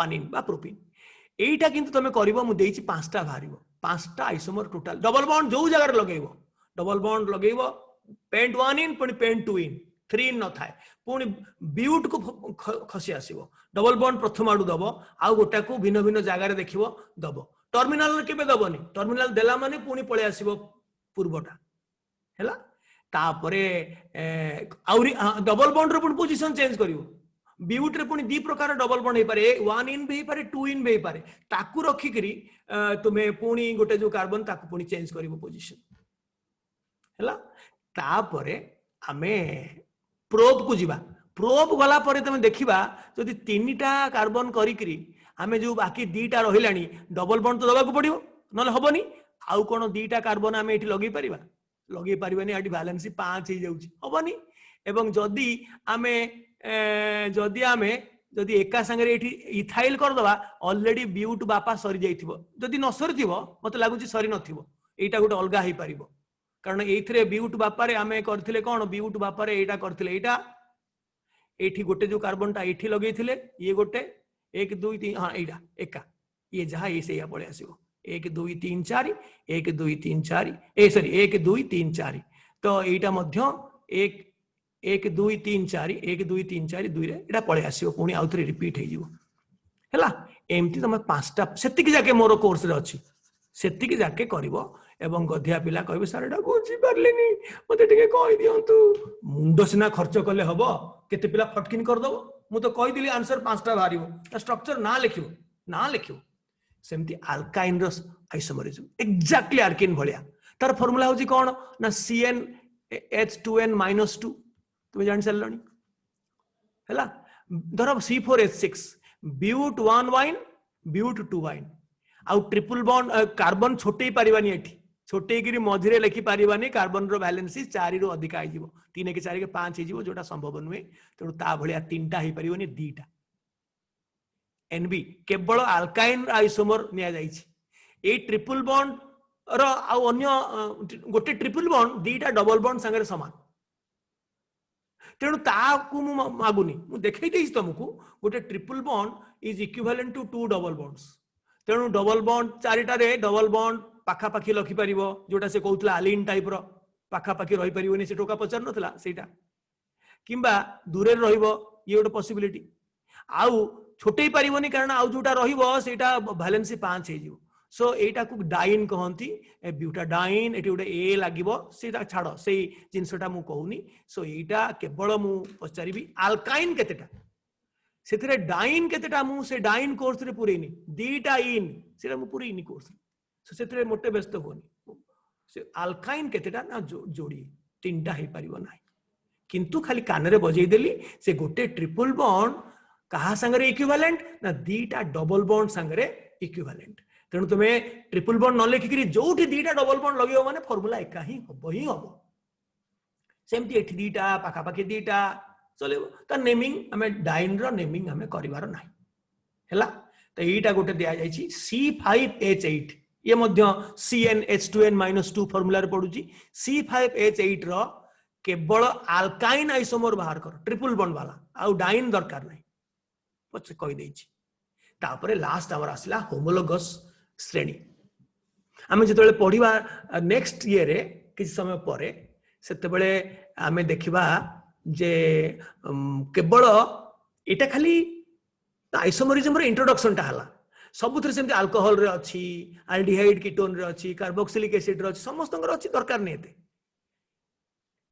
1 इन बा प्रोपिन एटा किंतु तुमे करबो मु देइछि 5टा भारिबो 5टा आइसोमर टोटल डबल बॉन्ड जो जगह रे लगेइबो डबल बॉन्ड लगेइबो पेंट 1 इन पुनी पेंट 2 इन 3 इन न थाए पुनी ब्यूट को खसी आसीबो डबल बॉन्ड प्रथम आडू दबो आ गोटा को भिन्न भिन्न जगह रे देखिबो दबो टर्मिनल रे केबे दबोनी टर्मिनल देला माने पुनी पळे आसीबो पूर्वटा हैला तापरे आउरी डबल बॉन्ड रो पुनी पोजीशन चेंज करिवो ब्यूट रे पुनी दी प्रकार डबल बॉन्ड हे पारे 1 इन भी हे पारे 2 इन भी हे पारे ताकू रखी करी तुमे पुनी गोटे जो कार्बन ताकू पुनी चेंज करिवो पोजीशन हैला तापरे आमे प्रोब को जीवा प्रोब गला परे तुम देखिबा जदि 3टा कार्बन करी करी आमे जो बाकी 2टा रहिलानी डबल बॉन्ड तो दबा को पड़ियो नले हबनी आउ कोन 2टा कार्बन आमे एठी लगे परिबानी आडी बैलेंस 5 हे जाउची हबनी एवं जदि आमे जदि एका संगे एठी इथाइल कर दबा ऑलरेडी ब्यूट बापा सरी जाइथिबो जदि न सरीथिबो मते लागुची सरी नथिबो एटा गोटे अलगा हे परिबो कारण एथिरे ब्यूट बापा रे आमे करथिले कोन ब्यूट बापा रे एटा करथिले एटा एठी गोटे जो कार्बनटा एठी लगेइथिले ये गोटे 1 2 3 हां एटा एका ये जहा ये से या पळे आसीबो 1 2 3 4 1 2 3 4 ए सॉरी 1 2 3 4 तो एटा मध्य 1 1 2 3 4 1 2 3 4 2 रे एटा पळे आसीबो पुनी आउथरे रिपीट हे जिवो हैला एमती तमे 5टा सेतिकी जाके मोर कोर्स रे अछि सेतिकी जाके करिवो एवं गधिया पिला कहबे सर एटा बुझी पारलेनी मते टिके कहि दियंतु मुंड सिना खर्च कले हबो केते पिला फटकिन कर दबो मु तो कहि दिली आंसर 5टा भारिबो ता स्ट्रक्चर ना लिखिबो सेमती अल्काइन रो आइसोमरिज्म एग्जैक्टली आल्केन भलिया तार फार्मूला होची कोन ना CnH2n - 2 तुम जान सल्लणी हैला धर C4H6 ब्यूट 1 वाइन ब्यूट 2 वाइन आउ ट्रिपल बॉन्ड कार्बन छोटे पारिबानी एठी छोटे गिरी मझिरे लिखि पारिबानी कार्बन रो बैलेंस 4 रो अधिक आइ जिवो 3 के 4 के 5 हे जिवो जोटा संभव नुहे तेणु ता भलिया 3टा हे परिबोनी 2टा एनबी केवल अल्काइन आइसोमर निया जाइछि ए ट्रिपल बॉन्ड रो आ अन्य गोटे ट्रिपल बॉन्ड 2टा डबल बॉन्ड संगे समान तेणु ताकू मु मागुनी मु देखै देइछि तुमको गोटे triple bond is equivalent to 2 double bonds तेणु डबल बॉन्ड 4टा रे डबल बॉन्ड पाखा पाखी लखि परिबो जोटा से कहउतला आलिन टाइप रो पाखा पाखी रहि परिबोनी से टोका पचार नथला सेटा किंबा दूरे रहिबो ये गोटे पॉसिबिलिटी आउ छोटे परिबोनी कारण आउ जोटा रहिबो सेटा बैलेंस 5 हे जिवो सो एटा को डाइन कहंती ए ब्यूटाडाइन एटी गोटे ए लागिबो सेटा छाड़ो सेई जिंसटा मु कहूनी सो एटा केवल मु पचारिबी अल्काइन केतेटा सेथिरे डाइन केतेटा मु से डाइन कोर्स रे पुरेनी 2टा इन सेटा मु पुरेनी कोर्स सो सेथिरे मोटे व्यस्त होनी से अल्काइन केतेटा ना जोड़ी 3टा हे परिबो नाही किंतु खाली कान रे बजै देली से गोटे ट्रिपल बॉन्ड कहा संगे इक्विवेलेंट ना 2टा डबल बॉन्ड संगे इक्विवेलेंट तेणु तुम ट्रिपल बॉन्ड न लिखिकी जोठी 2टा डबल बॉन्ड लगे माने फॉर्मूला एका ही हम सेमती एठी 2टा पाखापाखि 2टा चलेबो ता नेमिंग हमें डाइन रो नेमिंग हमें करिवार नाही हैला तो एटा गोटे दिया जायछि C5H8 ये मध्य CnH2n - 2 फॉर्मूला रे पडुची C5H8 रो केवल आल्काइन आइसोमर बाहर कर ट्रिपल बॉन्ड वाला आउ डाइन दरकार नहीं पछे कहि देछि तापरे लास्ट आवर आसला होमोलोगस श्रेणी आमे जेतबेले पढिबा नेक्स्ट ईयर रे किछ समय परे सेते बेले आमे देखिबा जे केवल एटा खाली आइसोमरिज्म रे इंट्रोडक्शन टा हला सबुथरे सेमति अल्कोहल रे अछि एल्डिहाइड कीटोन रे अछि कार्बोक्सिलिक एसिड रे अछि समस्त अछि दरकार नै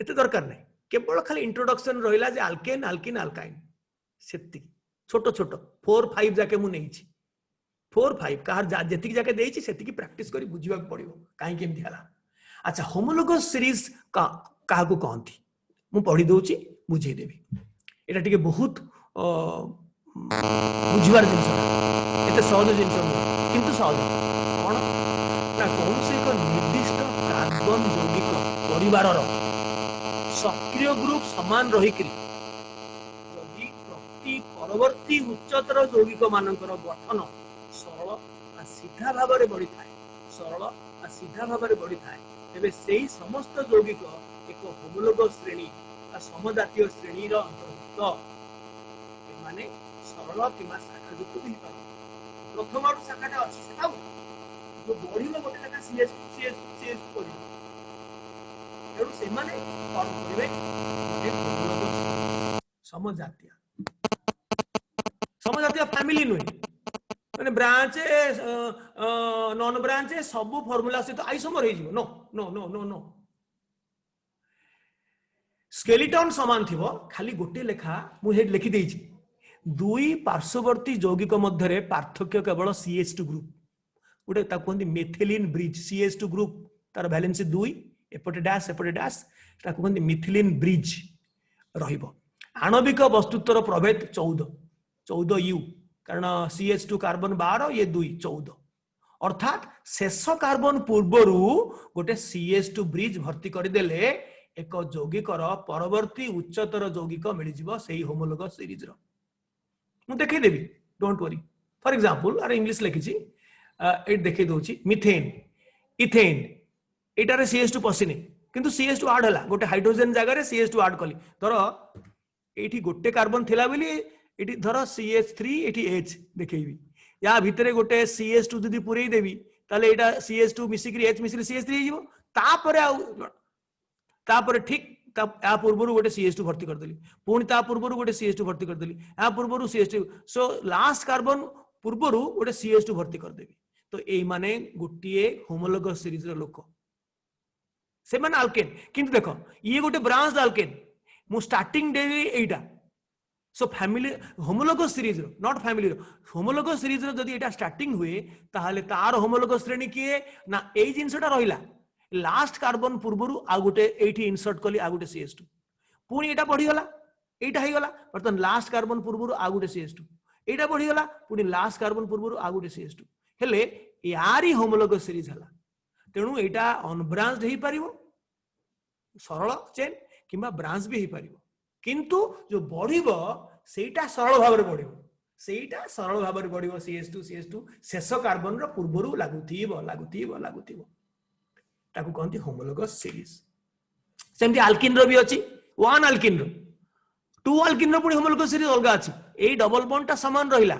एते दरकार नै केवल खाली इंट्रोडक्शन रहिला जे अल्केन अल्किन अल्काइन सेति छोटो छोटो 4 5 जाके मु नेछि 4 5 कार जेतिक जाके देछि सेतिक प्रैक्टिस करी बुझिबा पड़िबो काहे केमति हला अच्छा होमोलोगस सीरीज काहा को कहंती मु पढी दोछि बुझे देबी एटा टिके बहुत बुझिबार जिंस एते सहज जिंस किंतु सहज कोन ना कोन से एक निर्दिष्ट कार्बन यौगिक परिवारर सक्रिय ग्रुप समान रहिकरी यदि प्रति परवर्ती उच्चतर यौगिक मानकर गठन सरल आ सीधा भाव में बढ़ी थाए सरल आ सीधा भाव में बढ़ी थाए तेबे सेही समस्त यौगिक एक होमोलोगस श्रेणी आ समजातीय श्रेणी रो अंतर्भुक्त माने सरल किमा शाखा युक्त भी पार प्रथम शाखाटा अछि सेटा जो बढ़िबो गोटे लेखा सीएस करिबो एडु से माने कौन करिवे समजातीय फैमिली नुई माने ब्रांच नॉन ब्रांच सब फार्मूला सहित आइसोमर हे नो नो नो नो नो स्केलेटन समान थिबो खाली गोटे लेखा मु हे लिखि देछि दुई पार्श्ववर्ती यौगिक मध्य पार्थक्य केवल CH2 ग्रुप गोटे ता कहंती मेथिलीन ब्रिज CH2 ग्रुप तार वैलेंसी 2 एपटे डैश ता कहंती मिथिलीन ब्रिज रहिबो आणविक वस्तुत्वर प्रभेद 14 यू कारण CH2 कार्बन 12 ये 2 14 अर्थात शेष कार्बन पूर्वरु गोटे CH2 ब्रिज भर्ती करदेले एक यौगिकर परवर्ती उच्चतर यौगिक मिल जिवो सेही होमोलोगस सीरीज रो मु देखै देबी डोंट वरी फॉर एग्जांपल अरे इंग्लिश लिखिछि ए देखै दोछि मिथेन इथेन एटारे CH2 पसिने किंतु CH2 ऐड हला गोटे हाइड्रोजन जगह रे CH2 ऐड कली धर एठी गोटे कार्बन थिला बेली एठी धर CH3 एठी H देखैबी या भितरे गोटे CH2 जदी पुरै देबी ताले एटा CH2 मिसिकरी H मिसिकरी CH3 हे जिवो तापरे ठीक या पूर्वरु गोटे CH2 भर्ती कर देली पुणी ता पूर्वरु गोटे CH2 भर्ती कर देली या पूर्वरु CH2 सो लास्ट कार्बन पूर्वरु गोटे CH2 भर्ती कर देबी तो एई माने गोटिए होमोलोगस सीरीज रो लोक से माने अल्केन किंतु देखो ये गोटे ब्रांच अल्केन मु स्टार्टिंग डे एटा सो फैमिली होमोलोगस सीरीज रो नॉट फैमिली रो होमोलोगस सीरीज रो जदी एटा स्टार्टिंग हुए ताहाले तार होमोलोगस श्रेणी किए ना एई जिंसटा रहिला लास्ट कार्बन पूर्वरु आ गोटे एठी इंसर्ट कली आ गोटे CH2 पुणी एटा बढ़ी गला एटा हे गला बर्तन लास्ट कार्बन पूर्वरु आ गोटे CH2 एटा बढ़ी गला पुणी लास्ट कार्बन पूर्वरु आ गोटे CH2 हेले यारी होमोलोगस सीरीज हला तेणु एटा अनब्रांच्ड हे परिबो सरल चेन किंबा ब्रांच भी हे परिबो किंतु जो बढ़िबो सेटा सरल भाव रे बढ़िबो सेटा सरल भाव रे बढ़िबो CH2 शेष कार्बन रो पूर्वरु लागुथिबो ताकू कहंती होमोलोगस सीरीज सेमती अल्किन रो भी अछि वन अल्किन रो टू अल्किन रो पुनी होमोलोगस सीरीज अलगा अछि एई डबल बॉन्ड ता समान रहिला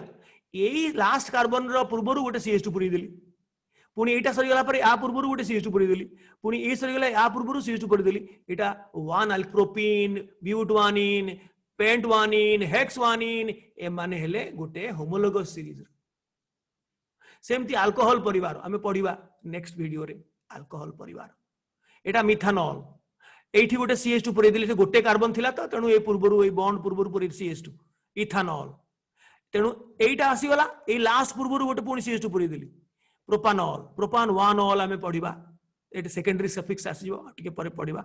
एई लास्ट कार्बन रो पूर्वरु गोटे CH2 पुरी देली पुणी एटा सरी गला पर आ पूर्वरु गोटे CH2 पुरी देली पुणी ए सरी गला आ पूर्वरु CH2 पुरी देली एटा वन अल्प्रोपिन ब्यूटवानिन पेंटवानिन हेक्सवानिन ए माने हेले गोटे होमोलोगस सीरीज सेमती अल्कोहल परिवार आमे पढिबा नेक्स्ट वीडियो रे अल्कोहल परिवार एटा मिथानॉल एठी गोटे CH2 पुरै देली गोटे कार्बन थिला तो तेनु ए पूर्वरु ए बॉन्ड पूर्वरु पुरै CH2 इथानॉल तेनु एटा आसी गला ए लास्ट पूर्वरु गोटे पुणी CH2 पुरै देली प्रोपानॉल प्रोपान वन ऑल आमे पढिबा एटा सेकेंडरी सफिक्स आसी जो टिके परे पढिबा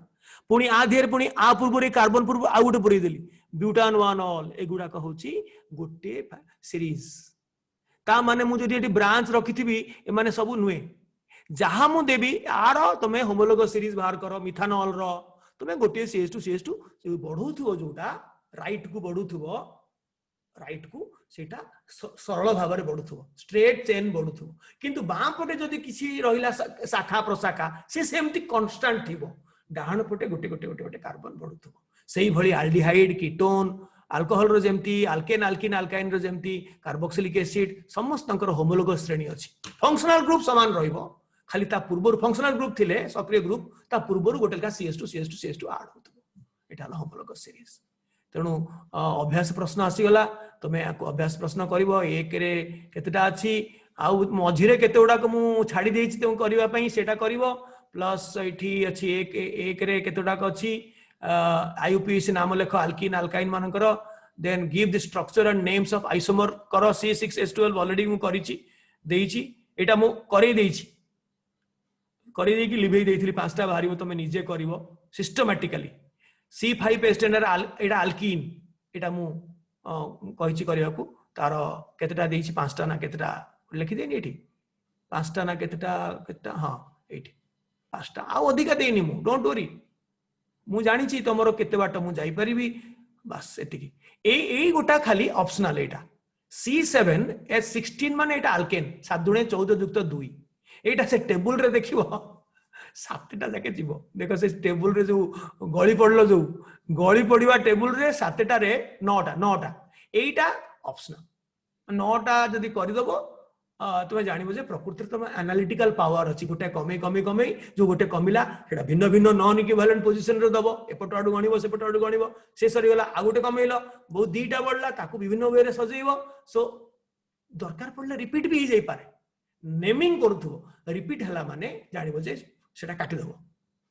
पुणी आ धेर पुणी आ पूर्वरु कार्बन पूर्व आ गोटे पुरै देली ब्यूटान वन ऑल ए गुडा का होची गोटे सीरीज ता माने मु जदी एटी ब्रांच रखिथिबी ए माने सब नुए जहां मु देबी आर तमे होमोलोगस सीरीज बाहर करो मिथानॉल रो तमे गोटे CH2 बढ़ुथुबो जोटा राइट को बढ़ुथुबो राइट को सेटा सरल भाव में बढ़ुथुबो स्ट्रेट चेन बढ़ुथुबो किंतु बाम पटे जदी किछि रहिला शाखा प्रशाखा से सेमती कांस्टेंट थिबो डाहाण पटे गोटे गोटे गोटे गोटे कार्बन बढ़ुथबो सेही भली एल्डिहाइड कीटोन अल्कोहल रो जेमती अल्केन अल्किन अल्काइन रो जेमती कार्बोक्सिलिक एसिड समस्तंकर होमोलोगस श्रेणी अछि फंक्शनल ग्रुप समान रहिबो खाली ता पूर्व फंक्शनल ग्रुप थिले सक्रिय ग्रुप ता पूर्व गोटे का CH2 CH2 CH2 ऐड होथबो एटा होमोलोगस सीरीज तेणु अभ्यास प्रश्न आसीगला तुम अभ्यास प्रश्न कर एक केतेटा अच्छी आउ मझिरे केते गुडा को मु छाड़ी देछि तुम करबा पई सेटा करिवो प्लस एठी अछि एक रे केतेटा को अछि IUPAC नाम लेख अल्किन अल्काइन मानकर then give the structure and names of isomer कर C6H12 ऑलरेडी मु करिछि देइछि एटा मु करै देइछि करै देकी लिभेई देइथिली पांचटा बाहरिबो तुम निजे करिवो सिस्टमैटिकली C5H10 एटा अल्किन एटा मु कहिछि करिया को तार केतेटा देइछि पांचटा ना केतेटा लिखि देनी एठी पांचटा ना केतेटा हां एठी पांचटा आ अधिका देनी मु डोंट वरी मु जानि छी तमरो केते बाट मु जाई परिबी बस एतिकी ए गोटा खाली ऑप्शनल एटा C7H16 माने एटा अल्केन 7 दुणे 14 युक्त 2 एटा से टेबल रे देखिबो सातटा जाके जीव देख से टेबल रे जो गली पड़लो जो गली पड़िवा टेबल रे सातटा रे नौटा एटा ऑप्शनल नौटा जदी करि दबो तुम जानबो जे प्रकृति तुम एनालिटिकल पावर अछि गोटे कमे कमे कमे जो गोटे कमिला सेटा भिन्न भिन्न नॉन इक्विवेलेंट पोजीशन रे दबो एपट आडू गणिबो सेपट आडू गणिबो से सरी गला आ गोटे कमेइलो बहुत दीटा बढ़ला ताकू विभिन्न वे रे सजेइबो सो दरकार पड़ले रिपीट भी जाई पारे नेमिंग करथुबो रिपीट हला माने जानबो जे सेटा काटी दबो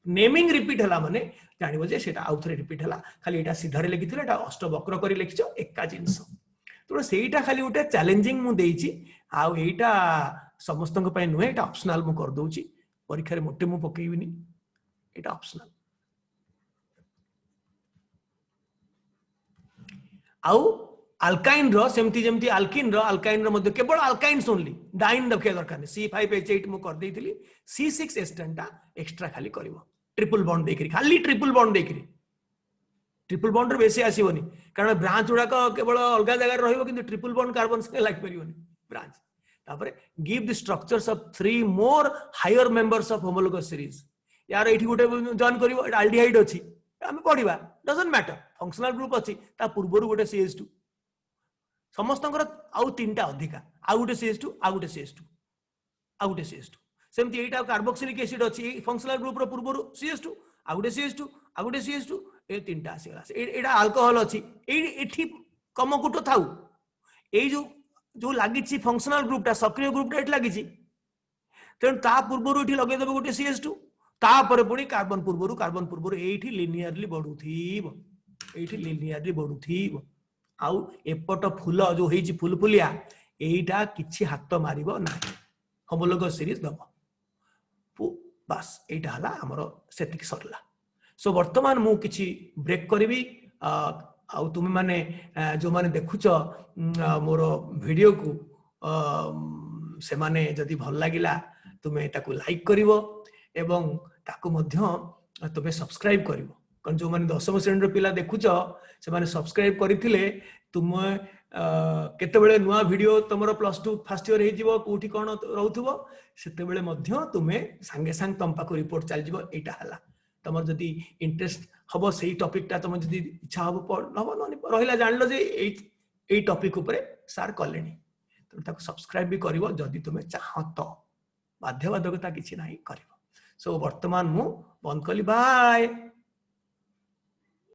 नेमिंग रिपीट हला माने जानबो जे सेटा आउथरे रिपीट हला खाली एटा सीधारे लिखिथिले एटा अष्टवक्र करी लिखिछो एका जिंस तो सेटा खाली गोटे चैलेंजिंग मु देइछि आ एटा समस्तक पय नुहे एटा ऑप्शनल मु कर दोछि परीक्षा रे मोटे मु पकेइबिनी एटा ऑप्शनल आउ अल्काइन रो सेमती जेमती अल्किन रो अल्काइन रो मध्ये केवल अल्काइन्स ओनली डाइन रखे दरकार नै C5H8 मु कर देइथिली C6H10 टा एक्स्ट्रा खाली करबो ट्रिपल बॉन्ड देकरी खाली ट्रिपल बॉन्ड देकरी ट्रिपल बॉन्ड रे बेसी आसीबोनी कारण ब्रांच उडा को केवल अलगा जगह रहइबो किंतु ट्रिपल बॉन्ड कार्बन से लाग परिबोनी ब्रांच तापरे give the structures of 3 more higher members of homologous series यार एठी गोटे जॉइन करिवो एल्डिहाइड अछि हम पढिबा डजंट मैटर फंक्शनल ग्रुप अछि ता पूर्वरु गोटे CH2 समस्तंकर आउ तीनटा अधिका आउ गोटे CH2 आउ गोटे CH2 आउ गोटे CH2 सेमती एटा कार्बोक्सिलिक एसिड अछि फंक्शनल ग्रुप रो पूर्वरु CH2 आउ गोटे CH2 आउ गोटे CH2 ए तीनटा आसी गला एटा अल्कोहल अछि एठी कमकुट थाउ ए जो लागिछि फंक्शनल ग्रुपटा सक्रिय ग्रुपटा एठी लागिछि तेन ता पूर्वरु एठी लगे देबो गोटे CH2 ता पर पुनी कार्बन पूर्वरु एठी लिनियरली बढ़ुथीबो एठी लिनियरली बढ़ुथीबो आउ एपट फूल जो हेछि फुलफुलिया एटा किछि हाथ मारिबो ना होमोलोगस सीरीज दबो बस एटा हला हमरो सेतिक सरला सो वर्तमान मु किछि ब्रेक करबी आउ तुम माने जो माने देखुछ मोर वीडियो को से माने जदि भल लागिला तुमे ताकू लाइक करिवो एवं ताकू मध्य तुमे सब्सक्राइब करिवो कारण जो माने 10वीं श्रेणी रो पिला देखुछ से माने सब्सक्राइब करिथिले तुम केते बेले नुवा वीडियो तमरो +2 फर्स्ट ईयर हे जिवो कोठी कोन रहउथबो सेते बेले मध्य तुमे संगे संग तंपा को रिपोर्ट चल जिवो एटा हला तमर जदि इंटरेस्ट हबो सही टॉपिक ता तुम जदि इच्छा हबो हबो न रहिला जानलो जे एई टॉपिक ऊपर सार कलेनी तो ताको सब्सक्राइब भी करिवो जदि तुमे चाहो तो बाध्यबाधकता किछि नाही करिवो सो वर्तमान मु बंद कली बाय।